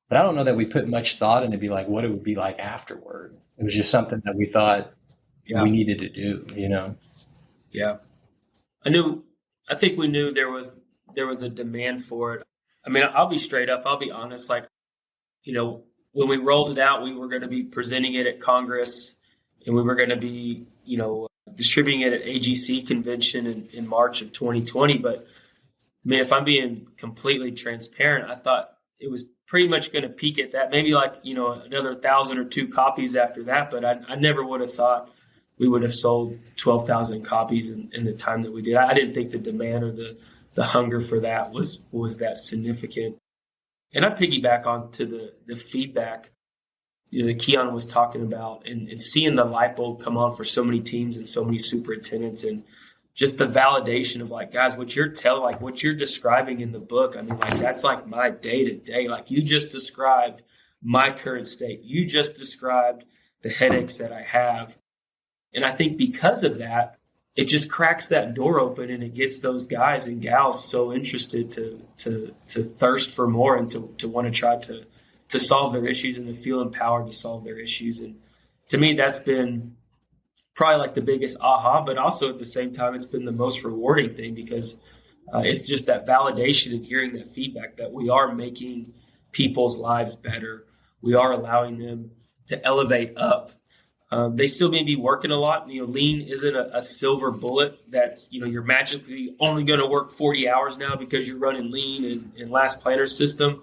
But I don't know that we put much thought into be like what it would be like afterward. It was just something that we thought we needed to do, you know? Yeah. I think we knew there was a demand for it. I mean, I'll be straight up. I'll be honest. Like, you know, when we rolled it out, we were going to be presenting it at Congress, and we were going to be, you know, distributing it at AGC convention in March of 2020. But I mean, if I'm being completely transparent, I thought it was pretty much going to peak at that, maybe like, you know, another 1,000 or 2 copies after that. But I never would have thought we would have sold 12,000 copies in the time that we did. I didn't think the demand or the hunger for that was that significant. And I piggyback on to the feedback, you know, that Keyan was talking about, and seeing the light bulb come on for so many teams and so many superintendents, and just the validation of like, guys, what you're describing in the book. I mean, like, that's like my day to day. Like, you just described my current state. You just described the headaches that I have. And I think because of that, it just cracks that door open, and it gets those guys and gals so interested to thirst for more, and to want to try to solve their issues, and to feel empowered to solve their issues. And to me, that's been probably like the biggest aha, but also at the same time, it's been the most rewarding thing, because it's just that validation and hearing that feedback that we are making people's lives better. We are allowing them to elevate up. They still may be working a lot. You know, lean isn't a silver bullet that's, you know, you're magically only going to work 40 hours now because you're running lean and last planner system.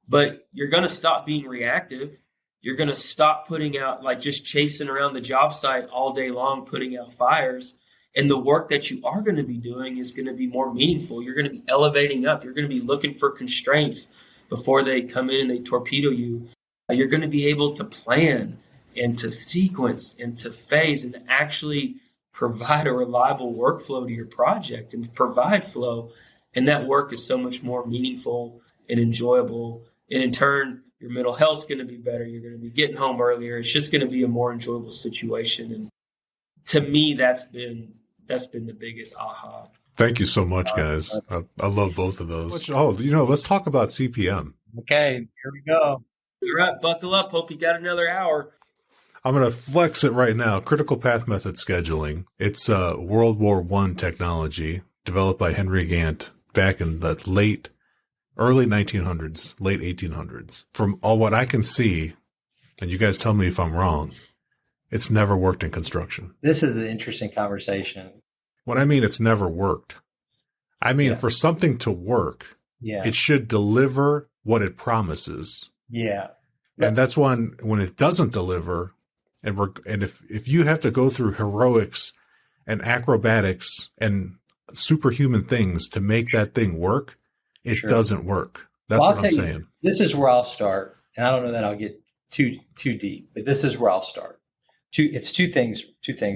But you're going to stop being reactive. You're going to stop putting out, like, just chasing around the job site all day long, putting out fires. And the work that you are going to be doing is going to be more meaningful. You're going to be elevating up. You're going to be looking for constraints before they come in and they torpedo you. You're going to be able to plan and to sequence and to phase and actually provide a reliable workflow to your project and provide flow. And that work is so much more meaningful and enjoyable. And in turn, your mental health's going to be better. You're going to be getting home earlier. It's just going to be a more enjoyable situation. And to me, that's been the biggest aha. Thank you so much, guys. I love both of those. Oh, you know, let's talk about CPM. Okay, here we go. All right, buckle up. Hope you got another hour. I'm going to flex it right now. Critical path method scheduling. It's World War I technology developed by Henry Gantt back in the early 1900s, late 1800s. From all what I can see, and you guys tell me if I'm wrong, it's never worked in construction. This is an interesting conversation. When I mean it's never worked, I mean for something to work, it should deliver what it promises. Yeah. And that's when it doesn't deliver, and if you have to go through heroics and acrobatics and superhuman things to make that thing work, it doesn't work. That's what I'm saying. This is where I'll start, and I don't know that I'll get too deep, but this is where I'll start. It's two things,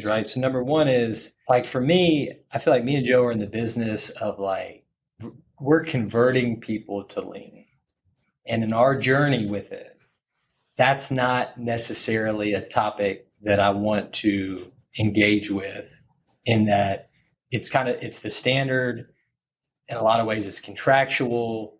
right? So number one is, like, for me, I feel like me and Joe are in the business of, like, we're converting people to lean. And in our journey with it, that's not necessarily a topic that I want to engage with, in that it's the standard. In a lot of ways, it's contractual.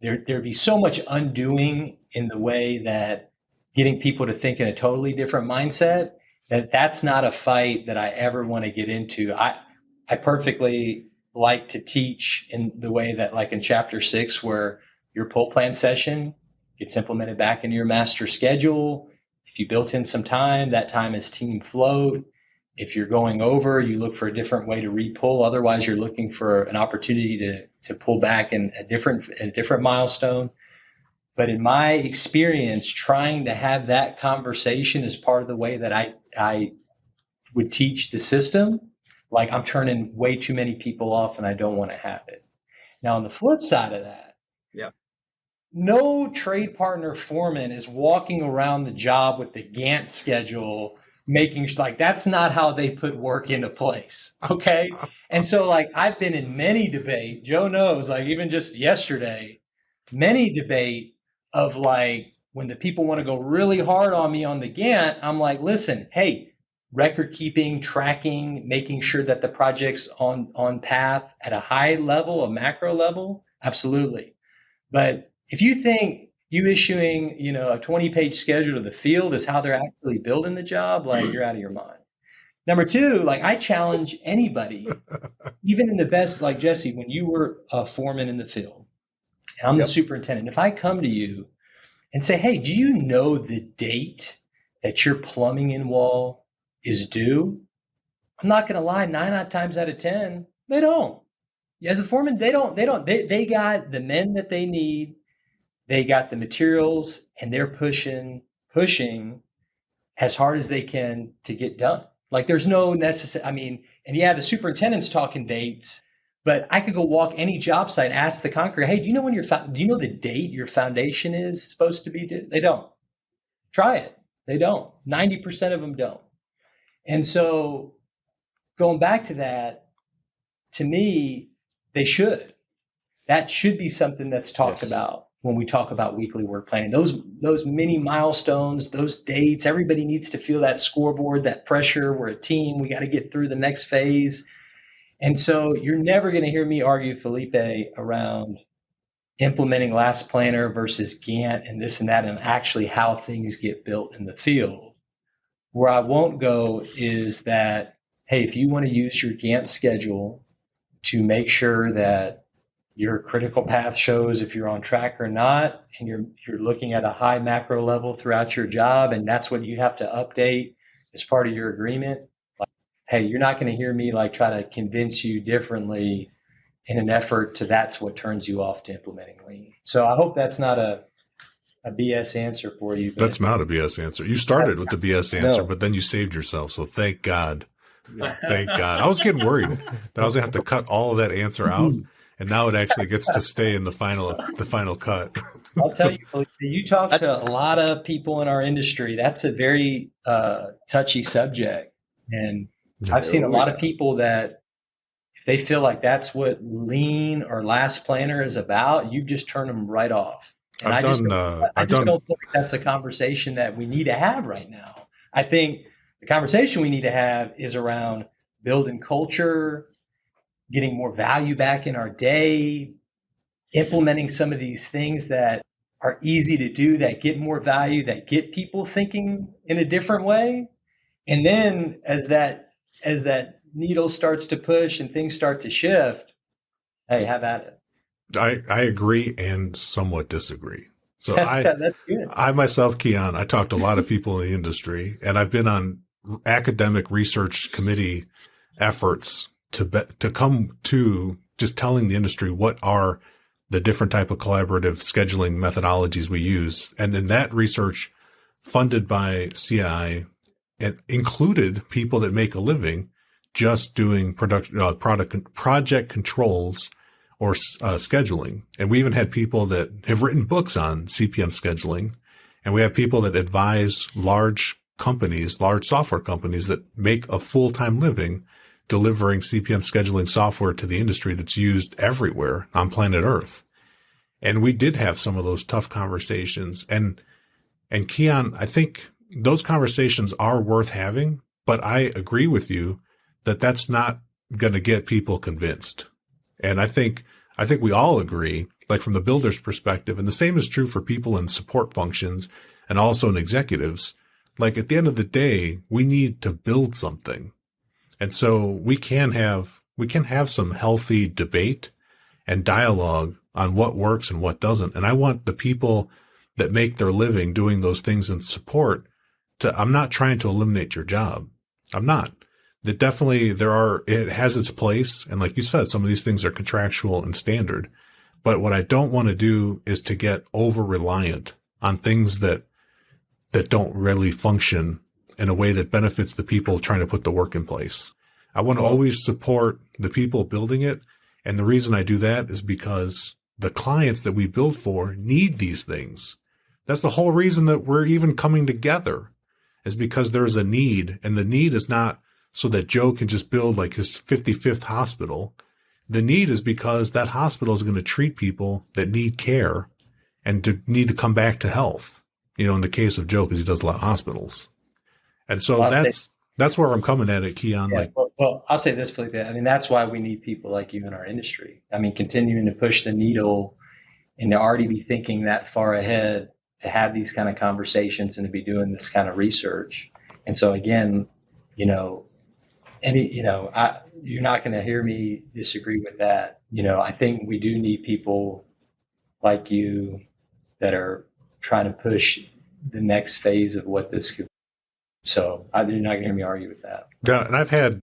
There'd be so much undoing in the way that getting people to think in a totally different mindset, that's not a fight that I ever want to get into. I perfectly like to teach in the way that, like in chapter 6, where your pull plan session gets implemented back into your master schedule. If you built in some time, that time is team float. If you're going over, you look for a different way to re-pull. Otherwise, you're looking for an opportunity to pull back in a different milestone. But in my experience, trying to have that conversation as part of the way that I would teach the system, like, I'm turning way too many people off, and I don't want to have it. Now, on the flip side of that, no trade partner foreman is walking around the job with the Gantt schedule, making like, that's not how they put work into place. Okay. And so, like, I've been in many debate, Joe knows, like, even just yesterday, many debate of, like, when the people want to go really hard on me on the Gantt, I'm like, listen, hey, record keeping, tracking, making sure that the project's on path at a high level, a macro level, absolutely. But if you think you issuing, a 20-page schedule to the field is how they're actually building the job, like you're out of your mind. Number two, like I challenge anybody, even in the best, like Jesse, when you were a foreman in the field, and I'm the superintendent, if I come to you and say, hey, do you know the date that your plumbing in wall is due? I'm not going to lie, 9 times out of 10, they don't. As a foreman, they got the men that they need. They got the materials, and they're pushing as hard as they can to get done. Like there's no necessary, the superintendent's talking dates, but I could go walk any job site, ask the concrete, hey, do you know the date your foundation is supposed to be due? They don't. Try it. They don't. 90% of them don't. And so going back to that, to me, they should. That should be something that's talked about when we talk about weekly work planning. Those mini milestones, those dates, everybody needs to feel that scoreboard, that pressure. We're a team. We got to get through the next phase. And so you're never going to hear me argue, Felipe, around implementing last planner versus Gantt and this and that, and actually how things get built in the field. Where I won't go is that, hey, if you want to use your Gantt schedule to make sure that your critical path shows if you're on track or not, and you're looking at a high macro level throughout your job, and that's what you have to update as part of your agreement. Like, hey, you're not going to hear me like try to convince you differently in an effort to that's what turns you off to implementing lean. So I hope that's not a BS answer for you. That's not a BS answer. You started with the BS answer, but then you saved yourself. So thank God. Thank God. I was getting worried that I was going to have to cut all of that answer out. And now it actually gets to stay in the final cut. I'll tell you, you talk to a lot of people in our industry. That's a very touchy subject. And I've seen a lot of people that if they feel like that's what lean or last planner is about, you just turn them right off. And I just don't think that's a conversation that we need to have right now. I think the conversation we need to have is around building culture, getting more value back in our day, implementing some of these things that are easy to do, that get more value, that get people thinking in a different way. And then as that needle starts to push and things start to shift, hey, have at it. I agree and somewhat disagree. So That's good. I myself, Keyan, I talked to a lot of people in the industry, and I've been on academic research committee efforts to come to just telling the industry what are the different type of collaborative scheduling methodologies we use. And in that research funded by CI, it included people that make a living just doing project controls or scheduling. And we even had people that have written books on CPM scheduling. And we have people that advise large companies, large software companies that make a full-time living delivering CPM scheduling software to the industry that's used everywhere on planet Earth. And we did have some of those tough conversations. And Keyan, I think those conversations are worth having, but I agree with you that that's not going to get people convinced. And I think we all agree, like from the builder's perspective, and the same is true for people in support functions and also in executives. Like at the end of the day, we need to build something. And so we can have some healthy debate and dialogue on what works and what doesn't. And I want the people that make their living doing those things in support I'm not trying to eliminate your job. I'm not. That definitely it has its place. And like you said, some of these things are contractual and standard. But what I don't want to do is to get over reliant on things that don't really function in a way that benefits the people trying to put the work in place. I want to always support the people building it. And the reason I do that is because the clients that we build for need these things. That's the whole reason that we're even coming together, is because there's a need. And the need is not so that Joe can just build like his 55th hospital. The need is because that hospital is going to treat people that need care and need to come back to health. In the case of Joe, because he does a lot of hospitals. And so That's where I'm coming at it, Keyan. Yeah. Like, Well, I'll say this, Felipe. I mean, that's why we need people like you in our industry. I mean, continuing to push the needle and to already be thinking that far ahead, to have these kind of conversations and to be doing this kind of research. And so again, you're not going to hear me disagree with that. I think we do need people like you that are trying to push the next phase of what this could be. So you're not going to hear me argue with that. yeah, and I've had,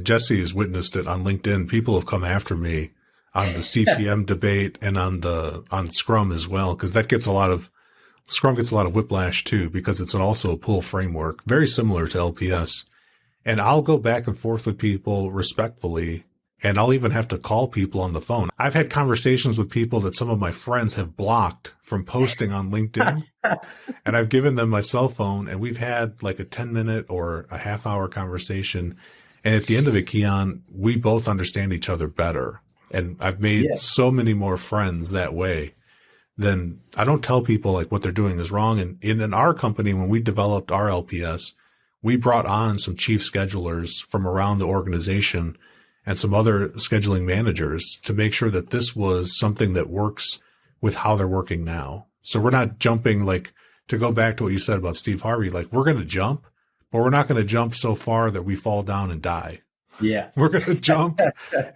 Jesse has witnessed it on LinkedIn. People have come after me on the CPM debate and on Scrum as well, because Scrum gets a lot of whiplash too, because it's also a pull framework, very similar to LPS. And I'll go back and forth with people respectfully, and I'll even have to call people on the phone. I've had conversations with people that some of my friends have blocked from posting on LinkedIn, and I've given them my cell phone, and we've had like a 10-minute or a half-hour conversation. And at the end of it, Keyan, we both understand each other better. And I've made so many more friends that way. Then I don't tell people like what they're doing is wrong. And in our company, when we developed our LPS, we brought on some chief schedulers from around the organization and some other scheduling managers to make sure that this was something that works with how they're working now. So we're not jumping, like, to go back to what you said about Steve Harvey, like, we're going to jump, but we're not going to jump so far that we fall down and die. Yeah. We're going to jump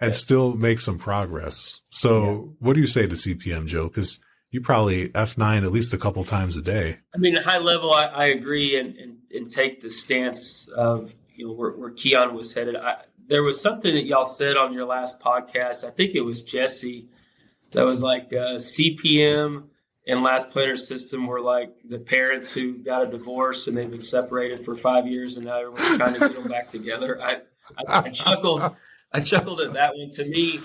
and still make some progress. So what do you say to CPM, Joe? Because you probably F9 at least a couple times a day. I mean, at high level, I agree and take the stance of where Keyan was headed. There was something that y'all said on your last podcast. I think it was Jesse that was like CPM and Last Planner System were like the parents who got a divorce and they've been separated for 5 years and now everyone's trying to get them back together. I chuckled at that one. To me,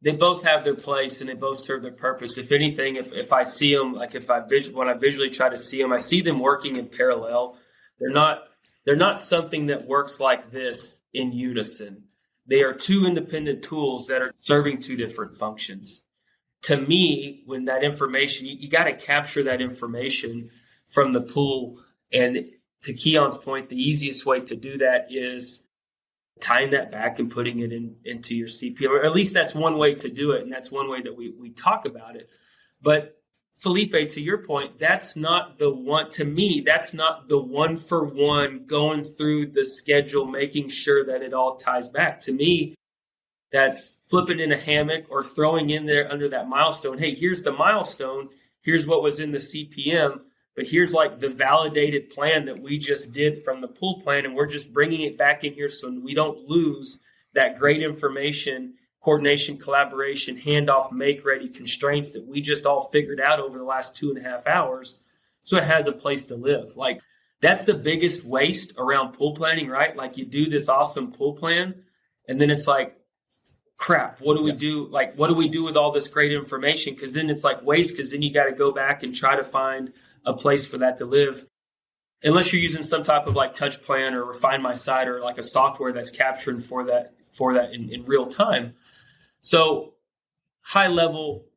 they both have their place and they both serve their purpose. If anything, if I see them, like when I visually try to see them, I see them working in parallel. They're not something that works like this in unison. They are two independent tools that are serving two different functions. To me, when that information, you got to capture that information from the pool. And to Keyan's point, the easiest way to do that is tying that back and putting it into your CPM, or at least that's one way to do it. And that's one way that we talk about it. But Felipe, to your point, that's not the one, to me, that's not the one for one going through the schedule, making sure that it all ties back. To me, that's flipping in a hammock or throwing in there under that milestone. Hey, here's the milestone. Here's what was in the CPM. But here's like the validated plan that we just did from the pool plan. And we're just bringing it back in here so we don't lose that great information, coordination, collaboration, handoff, make ready constraints that we just all figured out over the last 2.5 hours. So it has a place to live. Like that's the biggest waste around pool planning, right? Like you do this awesome pool plan and then it's like, crap, what do we do? Like, what do we do with all this great information? Because then it's like waste, because then you got to go back and try to find a place for that to live. Unless you're using some type of like touch plan or Refine My Site or like a software that's capturing for that in real time. So high level,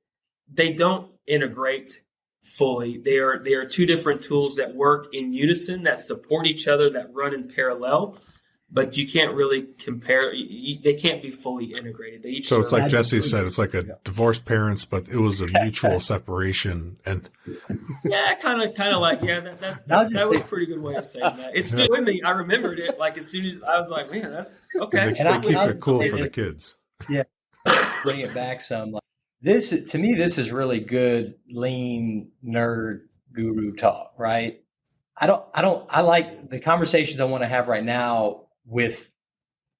they don't integrate fully. They are two different tools that work in unison, that support each other, that run in parallel. But you can't really compare. They can't be fully integrated. They each so it's like Jesse said, it's like a divorced parents, but it was a mutual separation. And yeah, kind of like, yeah, that was a pretty good way of saying that. It's still with me. I remembered it like as soon as I was like, man, that's okay. And they keep it cool for the kids. Yeah, bring it back some. Like, this to me, this is really good lean nerd guru talk, right? I like the conversations I want to have right now with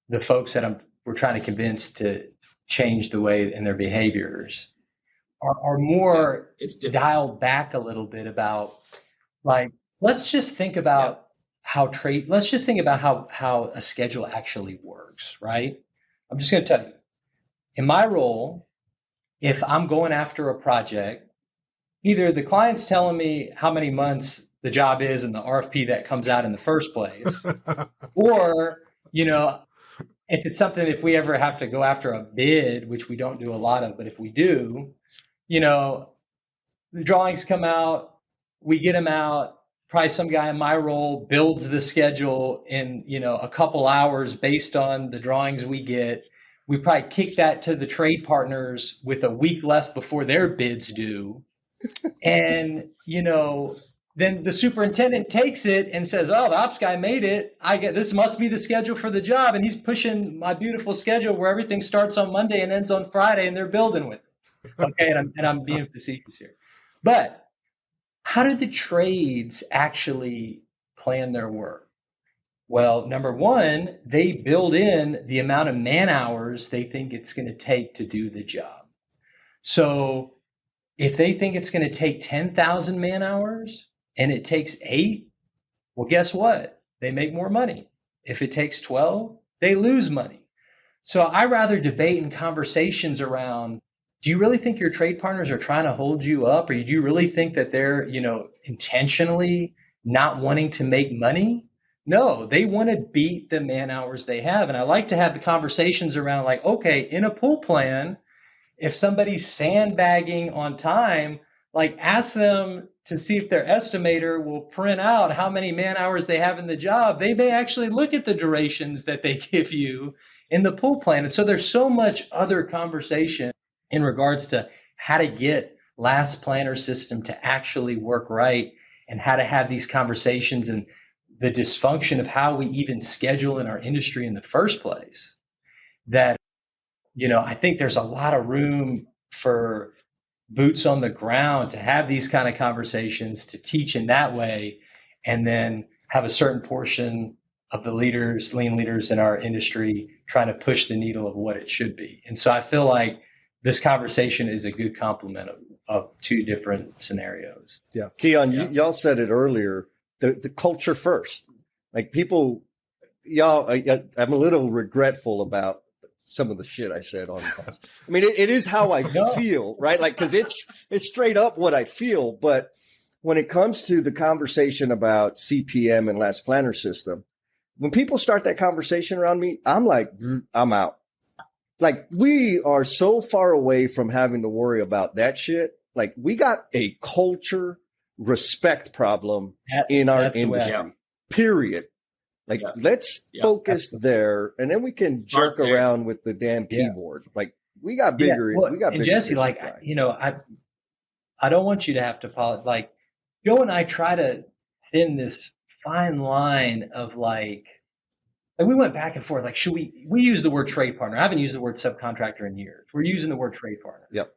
the folks that we're trying to convince to change the way in their behaviors are more dialed back a little bit about like, let's just think about how a schedule actually works, right? I'm just going to tell you, in my role, if I'm going after a project, either the client's telling me how many months the job is in the RFP that comes out in the first place, or, if we ever have to go after a bid, which we don't do a lot of, but if we do, the drawings come out, we get them out, probably some guy in my role builds the schedule in, a couple hours based on the drawings we get. We probably kick that to the trade partners with a week left before their bids due. And, then the superintendent takes it and says, "Oh, the ops guy made it. This must be the schedule for the job." And he's pushing my beautiful schedule where everything starts on Monday and ends on Friday, and they're building with it. Okay. And I'm being facetious here, but how do the trades actually plan their work? Well, number one, they build in the amount of man hours they think it's going to take to do the job. So if they think it's going to take 10,000 man hours and it takes 8, well, guess what? They make more money. If it takes 12, they lose money. So I rather debate in conversations around, do you really think your trade partners are trying to hold you up? Or do you really think that they're, intentionally not wanting to make money? No, they want to beat the man hours they have. And I like to have the conversations around like, okay, in a pool plan, if somebody's sandbagging on time, like ask them to see if their estimator will print out how many man hours they have in the job. They may actually look at the durations that they give you in the pool plan. And so there's so much other conversation in regards to how to get last planner system to actually work right and how to have these conversations and the dysfunction of how we even schedule in our industry in the first place. That, I think there's a lot of room for boots on the ground to have these kind of conversations, to teach in that way, and then have a certain portion of the lean leaders in our industry trying to push the needle of what it should be. And so I feel like this conversation is a good complement of two different scenarios. Yeah. Keyan, y'all said it earlier, the culture first. Like people, I'm a little regretful about some of the shit I said on this. I mean, it is how I feel, right? Like, cause it's straight up what I feel. But when it comes to the conversation about CPM and last planner system, when people start that conversation around me, I'm like, I'm out. Like, we are so far away from having to worry about that shit. Like, we got a culture respect problem in our industry, period. Like, let's focus there, and then we can jerk around with the damn keyboard. Like, we got bigger. We got bigger. Jesse, like, I don't want you to have to apologize. Like, Joe and I try to thin this fine line of like we went back and forth. Like, should we use the word trade partner? I haven't used the word subcontractor in years. We're using the word trade partner. Yep.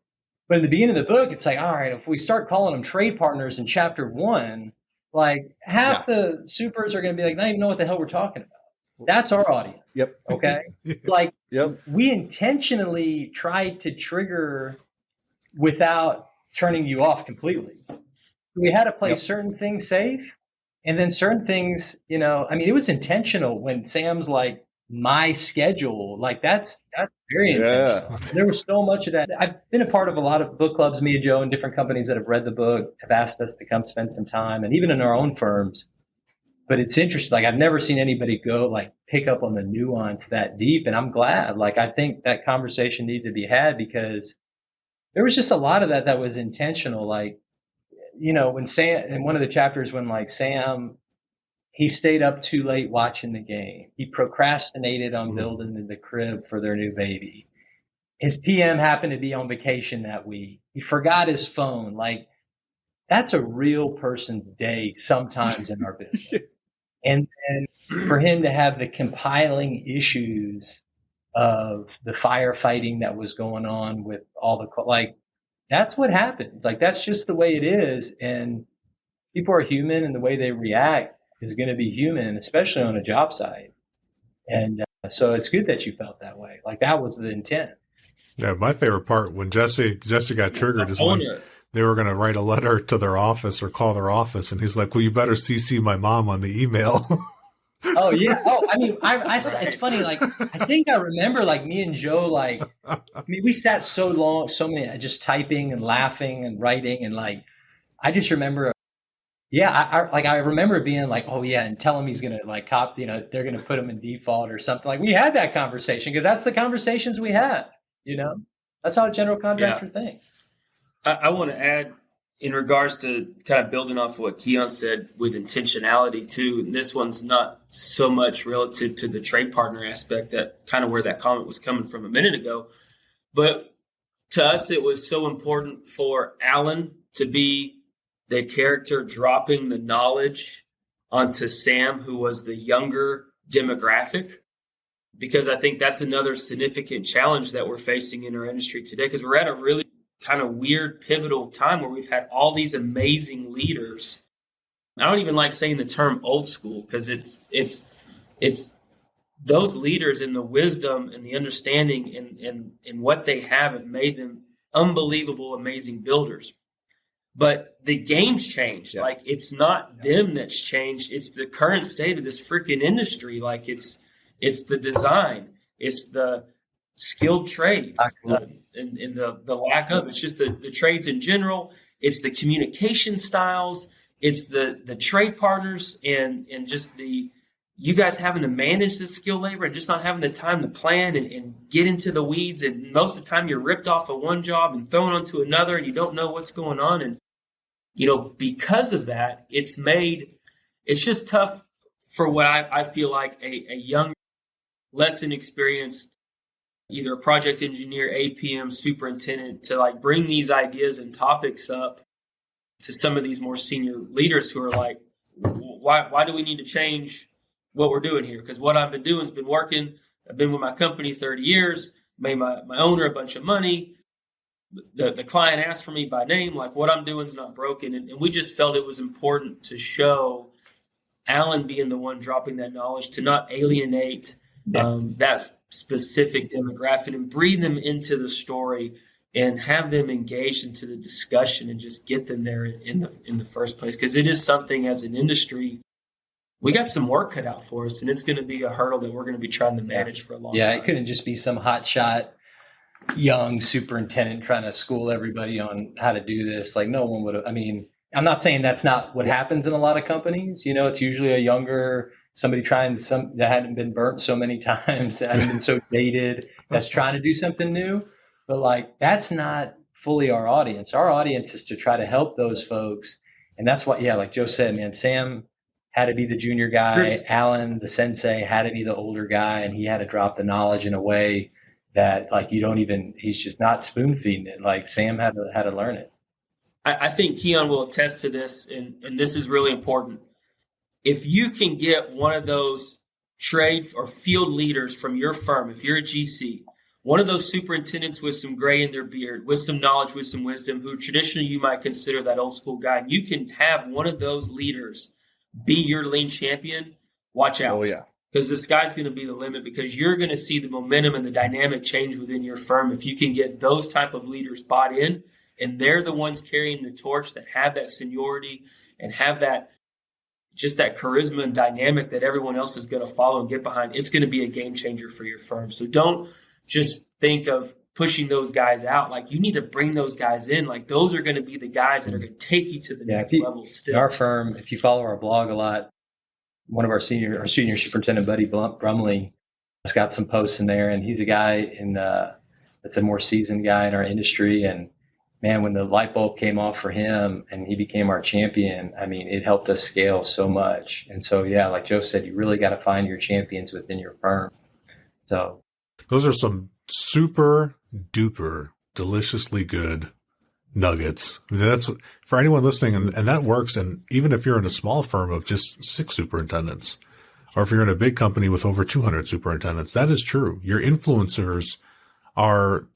But in the beginning of the book, it's like, all right, if we start calling them trade partners in chapter 1, like half the supers are going to be like, not even know what the hell we're talking about. That's our audience. Yep. Okay. Like, we intentionally tried to trigger without turning you off completely. We had to play certain things safe. And then certain things, it was intentional when Sam's like, my schedule, like that's very intentional. There was so much of that. I've been a part of a lot of book clubs, me and Joe, and different companies that have read the book, have asked us to come spend some time, and even in our own firms. But it's interesting. Like, I've never seen anybody go like pick up on the nuance that deep. And I'm glad. Like, I think that conversation needed to be had because there was just a lot of that was intentional. Like, when Sam, in one of the chapters, when like Sam, he stayed up too late watching the game. He procrastinated on building the crib for their new baby. His PM happened to be on vacation that week. He forgot his phone. Like, that's a real person's day sometimes in our business. And for him to have the compiling issues of the firefighting that was going on with all the, like, that's what happens. Like, that's just the way it is. And people are human, and the way they react is going to be human, especially on a job site. And so it's good that you felt that way. Like, that was the intent. Yeah, my favorite part when Jesse got triggered is when they were going to write a letter to their office or call their office, and he's like, "Well, you better CC my mom on the email." Oh yeah. Oh, I mean, it's funny. Like, I think I remember, like, me and Joe, like, we sat so long, so many, just typing and laughing and writing, and like, I just remember. Yeah, I remember being like, oh yeah, and tell him he's gonna like they're gonna put him in default or something. Like, we had that conversation because that's the conversations we had. That's how a general contractor thinks. I want to add in regards to kind of building off of what Keyan said with intentionality too, and this one's not so much relative to the trade partner aspect, that kind of where that comment was coming from a minute ago. But to us, it was so important for Alan to be the character dropping the knowledge onto Sam, who was the younger demographic, because I think that's another significant challenge that we're facing in our industry today, because we're at a really kind of weird pivotal time where we've had all these amazing leaders. I don't even like saying the term old school, because it's those leaders and the wisdom and the understanding and what they have made them unbelievable, amazing builders. But the game's changed. Yeah. Like, it's not them that's changed. It's the current state of this freaking industry. Like, it's the design. It's the skilled trades and the lack of. It's just the trades in general. It's the communication styles. It's the trade partners and just you guys having to manage this skilled labor and just not having the time to plan and get into the weeds. And most of the time you're ripped off of one job and thrown onto another and you don't know what's going on. And, because of that, it's just tough for what I feel like a young, less inexperienced, either a project engineer, APM, superintendent, to like bring these ideas and topics up to some of these more senior leaders who are like, why do we need to change what we're doing here? Because what I've been doing has been working. I've been with my company 30 years, made my owner a bunch of money. The client asked for me by name, like what I'm doing is not broken. And we just felt it was important to show Alan being the one dropping that knowledge, to not alienate that specific demographic and breathe them into the story and have them engaged into the discussion and just get them there in the first place. Because it is something as an industry, we got some work cut out for us, and it's going to be a hurdle that we're going to be trying to manage for a long time. Yeah, it couldn't just be some hotshot young superintendent trying to school everybody on how to do this. Like, no one would have. I mean, I'm not saying that's not what happens in a lot of companies. It's usually a younger somebody trying that hadn't been burnt so many times, that hadn't been so dated, that's trying to do something new. But like, that's not fully our audience. Our audience is to try to help those folks. And that's what, like Joe said, man, Sam had to be the junior guy. Alan, the sensei, had to be the older guy, and he had to drop the knowledge in a way that like he's just not spoon feeding it. Like Sam had to learn it. I think Keyan will attest to this, and this is really important. If you can get one of those trade or field leaders from your firm, if you're a GC, one of those superintendents with some gray in their beard, with some knowledge, with some wisdom, who traditionally you might consider that old school guy, and you can have one of those leaders be your lean champion, watch out. Oh, yeah. Because the sky's going to be the limit, because you're going to see the momentum and the dynamic change within your firm if you can get those type of leaders bought in, and they're the ones carrying the torch, that have that seniority and have that just that charisma and dynamic that everyone else is going to follow and get behind. It's going to be a game changer for your firm. So don't just think of pushing those guys out. Like, you need to bring those guys in. Like, those are going to be the guys that are going to take you to the next level still. In our firm, if you follow our blog a lot, one of our senior superintendent, Buddy Brumley, has got some posts in there, and he's a guy that's a more seasoned guy in our industry. And man, when the light bulb came off for him and he became our champion, I mean, it helped us scale so much. And so, like Joe said, you really got to find your champions within your firm. So those are some super duper deliciously good nuggets. I mean, that's for anyone listening, and that works. And even if you're in a small firm of just 6 superintendents, or if you're in a big company with over 200 superintendents, that is true. Your influencers are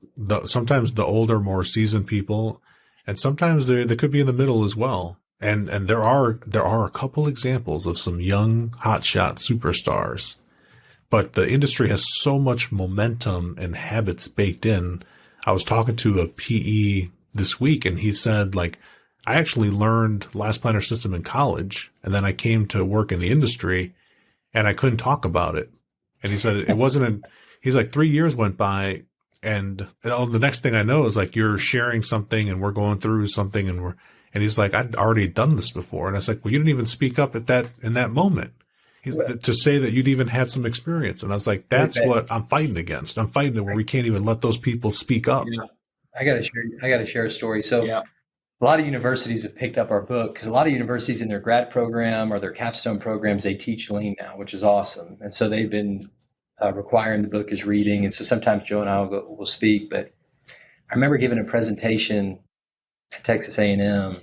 sometimes the older, more seasoned people, and sometimes they could be in the middle as well. And there are a couple examples of some young hotshot superstars, but the industry has so much momentum and habits baked in. I was talking to a PE this week, and he said, like, I actually learned last planner system in college, and then I came to work in the industry, and I couldn't talk about it. And he said it wasn't. He's like, 3 years went by. And the next thing I know is like, you're sharing something and we're going through something, and he's like, I'd already done this before. And I was like, well, you didn't even speak up in that moment. To say that you'd even had some experience. And I was like, that's what I'm fighting against. I'm fighting it where we can't even let those people speak up. I gotta share a story. So a lot of universities have picked up our book because a lot of universities in their grad program or their capstone programs, they teach lean now, which is awesome. And so they've been requiring the book as reading. And so sometimes Joe and I will speak, but I remember giving a presentation at Texas A&M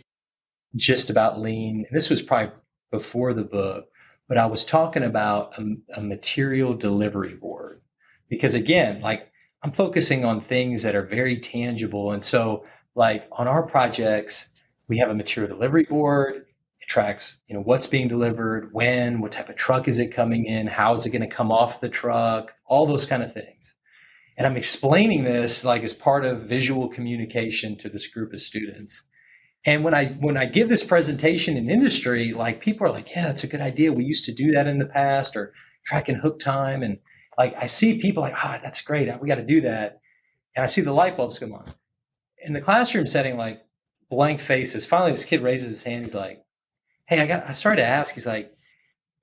just about lean. And this was probably before the book, but I was talking about a material delivery board because again, like I'm focusing on things that are very tangible. And so like on our projects, we have a material delivery board. It tracks, what's being delivered, when, what type of truck is it coming in, how is it going to come off the truck, all those kind of things. And I'm explaining this like as part of visual communication to this group of students. And when I give this presentation in industry, like people are like, yeah, that's a good idea. We used to do that in the past, or tracking hook time. And like I see people like, that's great. We got to do that. And I see the light bulbs come on. In the classroom setting, like blank faces. Finally, this kid raises his hand. He's like, hey, I started to ask. He's like,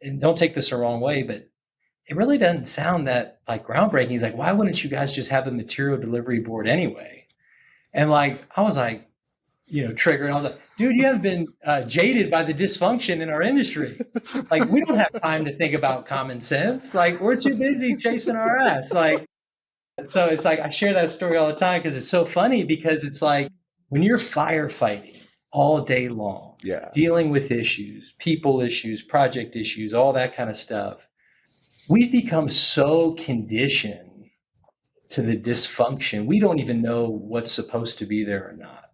and don't take this the wrong way, but it really doesn't sound that like groundbreaking. He's like, why wouldn't you guys just have a material delivery board anyway? And like, I was like, triggered. I was like, dude, you have been jaded by the dysfunction in our industry. Like, we don't have time to think about common sense. Like, we're too busy chasing our ass. Like, so it's like, I share that story all the time because it's so funny because it's like when you're firefighting all day long, dealing with issues, people issues, project issues, all that kind of stuff, we've become so conditioned to the dysfunction. We don't even know what's supposed to be there or not.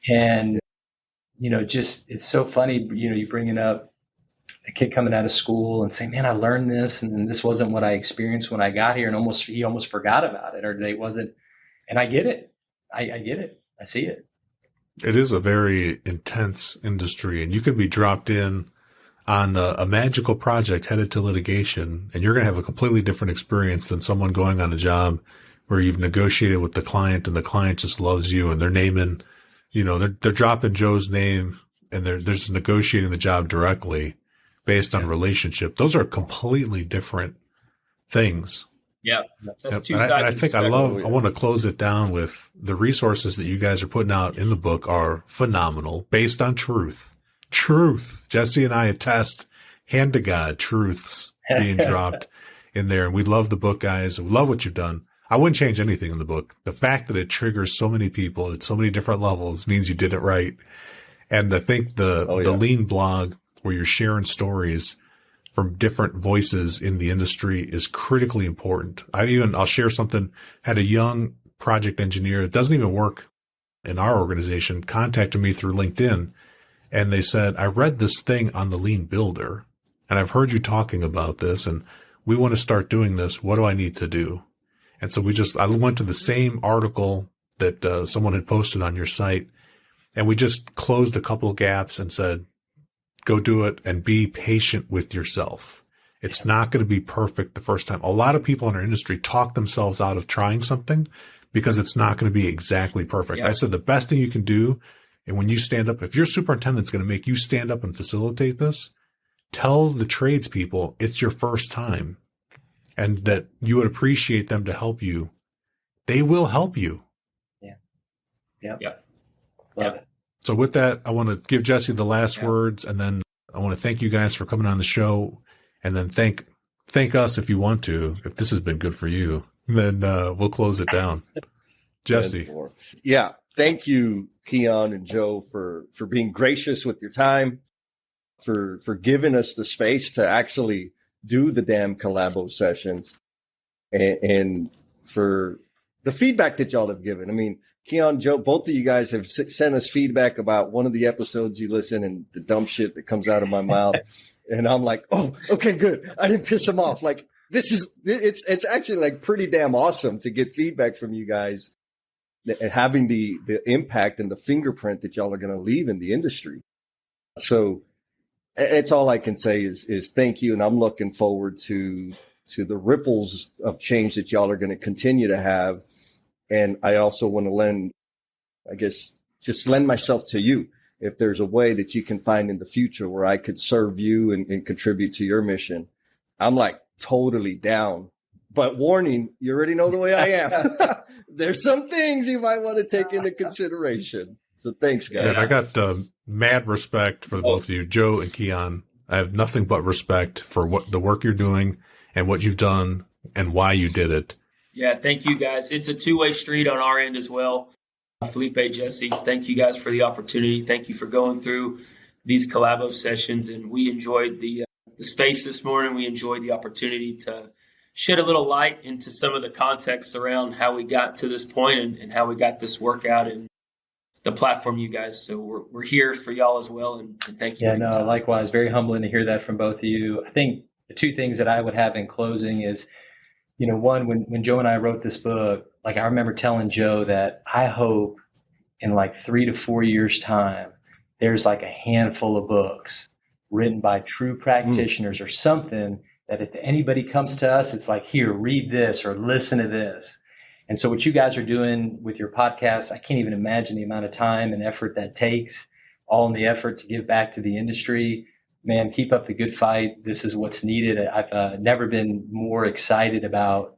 And, just, it's so funny, you bringing up a kid coming out of school and saying, man, I learned this and this wasn't what I experienced when I got here. And he almost forgot about it, or they wasn't. And I get it. I get it. I see it. It is a very intense industry, and you could be dropped in on a magical project headed to litigation, and you're going to have a completely different experience than someone going on a job where you've negotiated with the client and the client just loves you and they're naming, they're dropping Joe's name and they're just negotiating the job directly based on relationship. Those are completely different things. Yeah. That's two and sides. I think I want to close it down with the resources that you guys are putting out in the book are phenomenal, based on truth. Jesse and I attest, hand to God, truths being dropped in there. And we love the book, guys. We love what you've done. I wouldn't change anything in the book. The fact that it triggers so many people at so many different levels means you did it right. And I think the Lean blog where you're sharing stories from different voices in the industry is critically important. I'll share something, had a young project engineer that doesn't even work in our organization contacted me through LinkedIn. And they said, I read this thing on the Lean Builder and I've heard you talking about this and we want to start doing this. What do I need to do? And so I went to the same article that someone had posted on your site, and we just closed a couple of gaps and said, go do it and be patient with yourself. It's not going to be perfect the first time. A lot of people in our industry talk themselves out of trying something because it's not going to be exactly perfect. Yeah. I said the best thing you can do, and when you stand up, if your superintendent's going to make you stand up and facilitate this, tell the tradespeople it's your first time. And that you would appreciate them to help you. They will help you. Yeah. Love it. So with that, I want to give Jesse the last words, and then I want to thank you guys for coming on the show, and then thank us if you want to. If this has been good for you, then we'll close it down. Jesse. Yeah. Thank you, Keyan and Joe, for being gracious with your time, for giving us the space to actually do the damn Calabo sessions, and for the feedback that y'all have given. I mean, Keyan, Joe, both of you guys have sent us feedback about one of the episodes you listen and the dumb shit that comes out of my mouth. And I'm like, oh, okay, good. I didn't piss them off. Like, it's actually like pretty damn awesome to get feedback from you guys and having the impact and the fingerprint that y'all are going to leave in the industry. So it's all I can say is thank you. And I'm looking forward to the ripples of change that y'all are going to continue to have. And I also want to lend myself to you. If there's a way that you can find in the future where I could serve you and contribute to your mission, I'm like totally down. But warning, you already know the way I am. There's some things you might want to take into consideration. So thanks, guys. And I got mad respect for both of you, Joe and Keyan. I have nothing but respect for what the work you're doing and what you've done and why you did it. Yeah, thank you guys. It's a two-way street on our end as well. Felipe, Jesse, thank you guys for the opportunity. Thank you for going through these Calabo sessions, and we enjoyed the space this morning. We enjoyed the opportunity to shed a little light into some of the context around how we got to this point and how we got this workout and the platform, you guys. So we're here for y'all as well, and thank you. Yeah, no, likewise. Very humbling to hear that from both of you. I think the two things that I would have in closing is, one, when Joe and I wrote this book, like I remember telling Joe that I hope in like 3 to 4 years' time, there's like a handful of books written by true practitioners or something that if anybody comes to us, it's like, here, read this or listen to this. And so what you guys are doing with your podcast, I can't even imagine the amount of time and effort that takes, all in the effort to give back to the industry. Man, keep up the good fight. This is what's needed. I've never been more excited about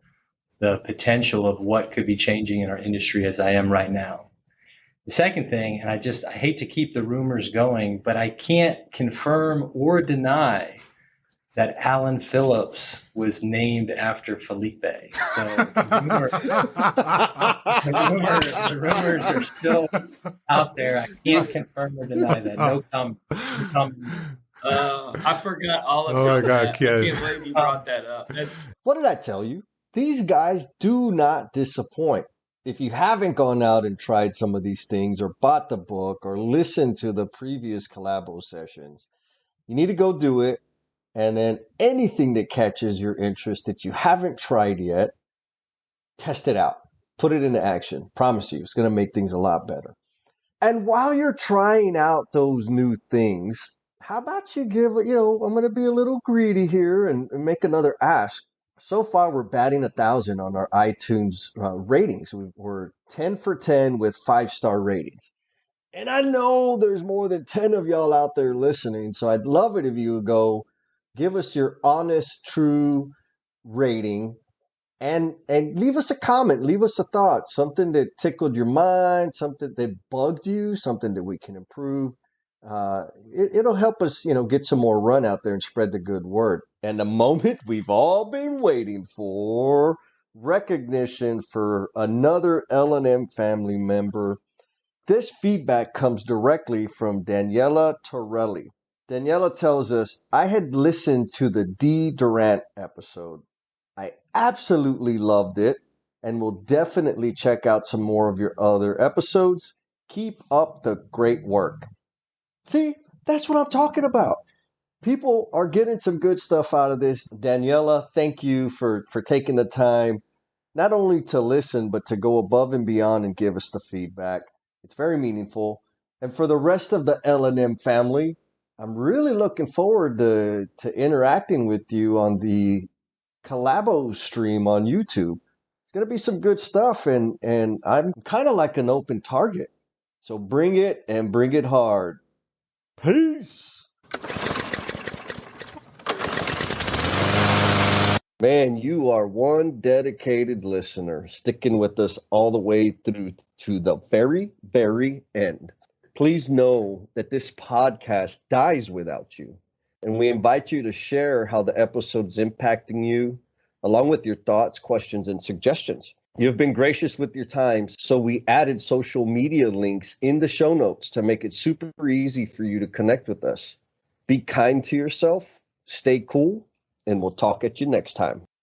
the potential of what could be changing in our industry as I am right now. The second thing, and I hate to keep the rumors going, but I can't confirm or deny that Alan Phillips was named after Felipe. So the rumors are still out there. I can't confirm or deny that. No comment. I forgot all of Oh my God, that. kid. I can't believe you brought that up. What did I tell you? These guys do not disappoint. If you haven't gone out and tried some of these things or bought the book or listened to the previous Calabo sessions, you need to go do it. And then anything that catches your interest that you haven't tried yet, test it out. Put it into action. Promise you, it's going to make things a lot better. And while you're trying out those new things, how about you give, I'm going to be a little greedy here and make another ask. So far, we're batting 1,000 on our iTunes ratings. We're 10 for 10 with 5-star ratings. And I know there's more than 10 of y'all out there listening, so I'd love it if you would go give us your honest, true rating and leave us a comment, leave us a thought, something that tickled your mind, something that bugged you, something that we can improve. It'll help us, get some more run out there and spread the good word. And the moment we've all been waiting for, recognition for another L&M family member. This feedback comes directly from Daniela Torelli. Daniela tells us, I had listened to the D. Durant episode. I absolutely loved it and will definitely check out some more of your other episodes. Keep up the great work. See, that's what I'm talking about. People are getting some good stuff out of this. Daniela, thank you for taking the time not only to listen, but to go above and beyond and give us the feedback. It's very meaningful. And for the rest of the L&M family, I'm really looking forward to interacting with you on the Calabo stream on YouTube. It's going to be some good stuff, and I'm kind of like an open target. So bring it and bring it hard. Peace. Man, you are one dedicated listener, sticking with us all the way through to the very, very end. Please know that this podcast dies without you, and we invite you to share how the episode's impacting you, along with your thoughts, questions, and suggestions. You've been gracious with your time, so we added social media links in the show notes to make it super easy for you to connect with us. Be kind to yourself, stay cool, and we'll talk at you next time.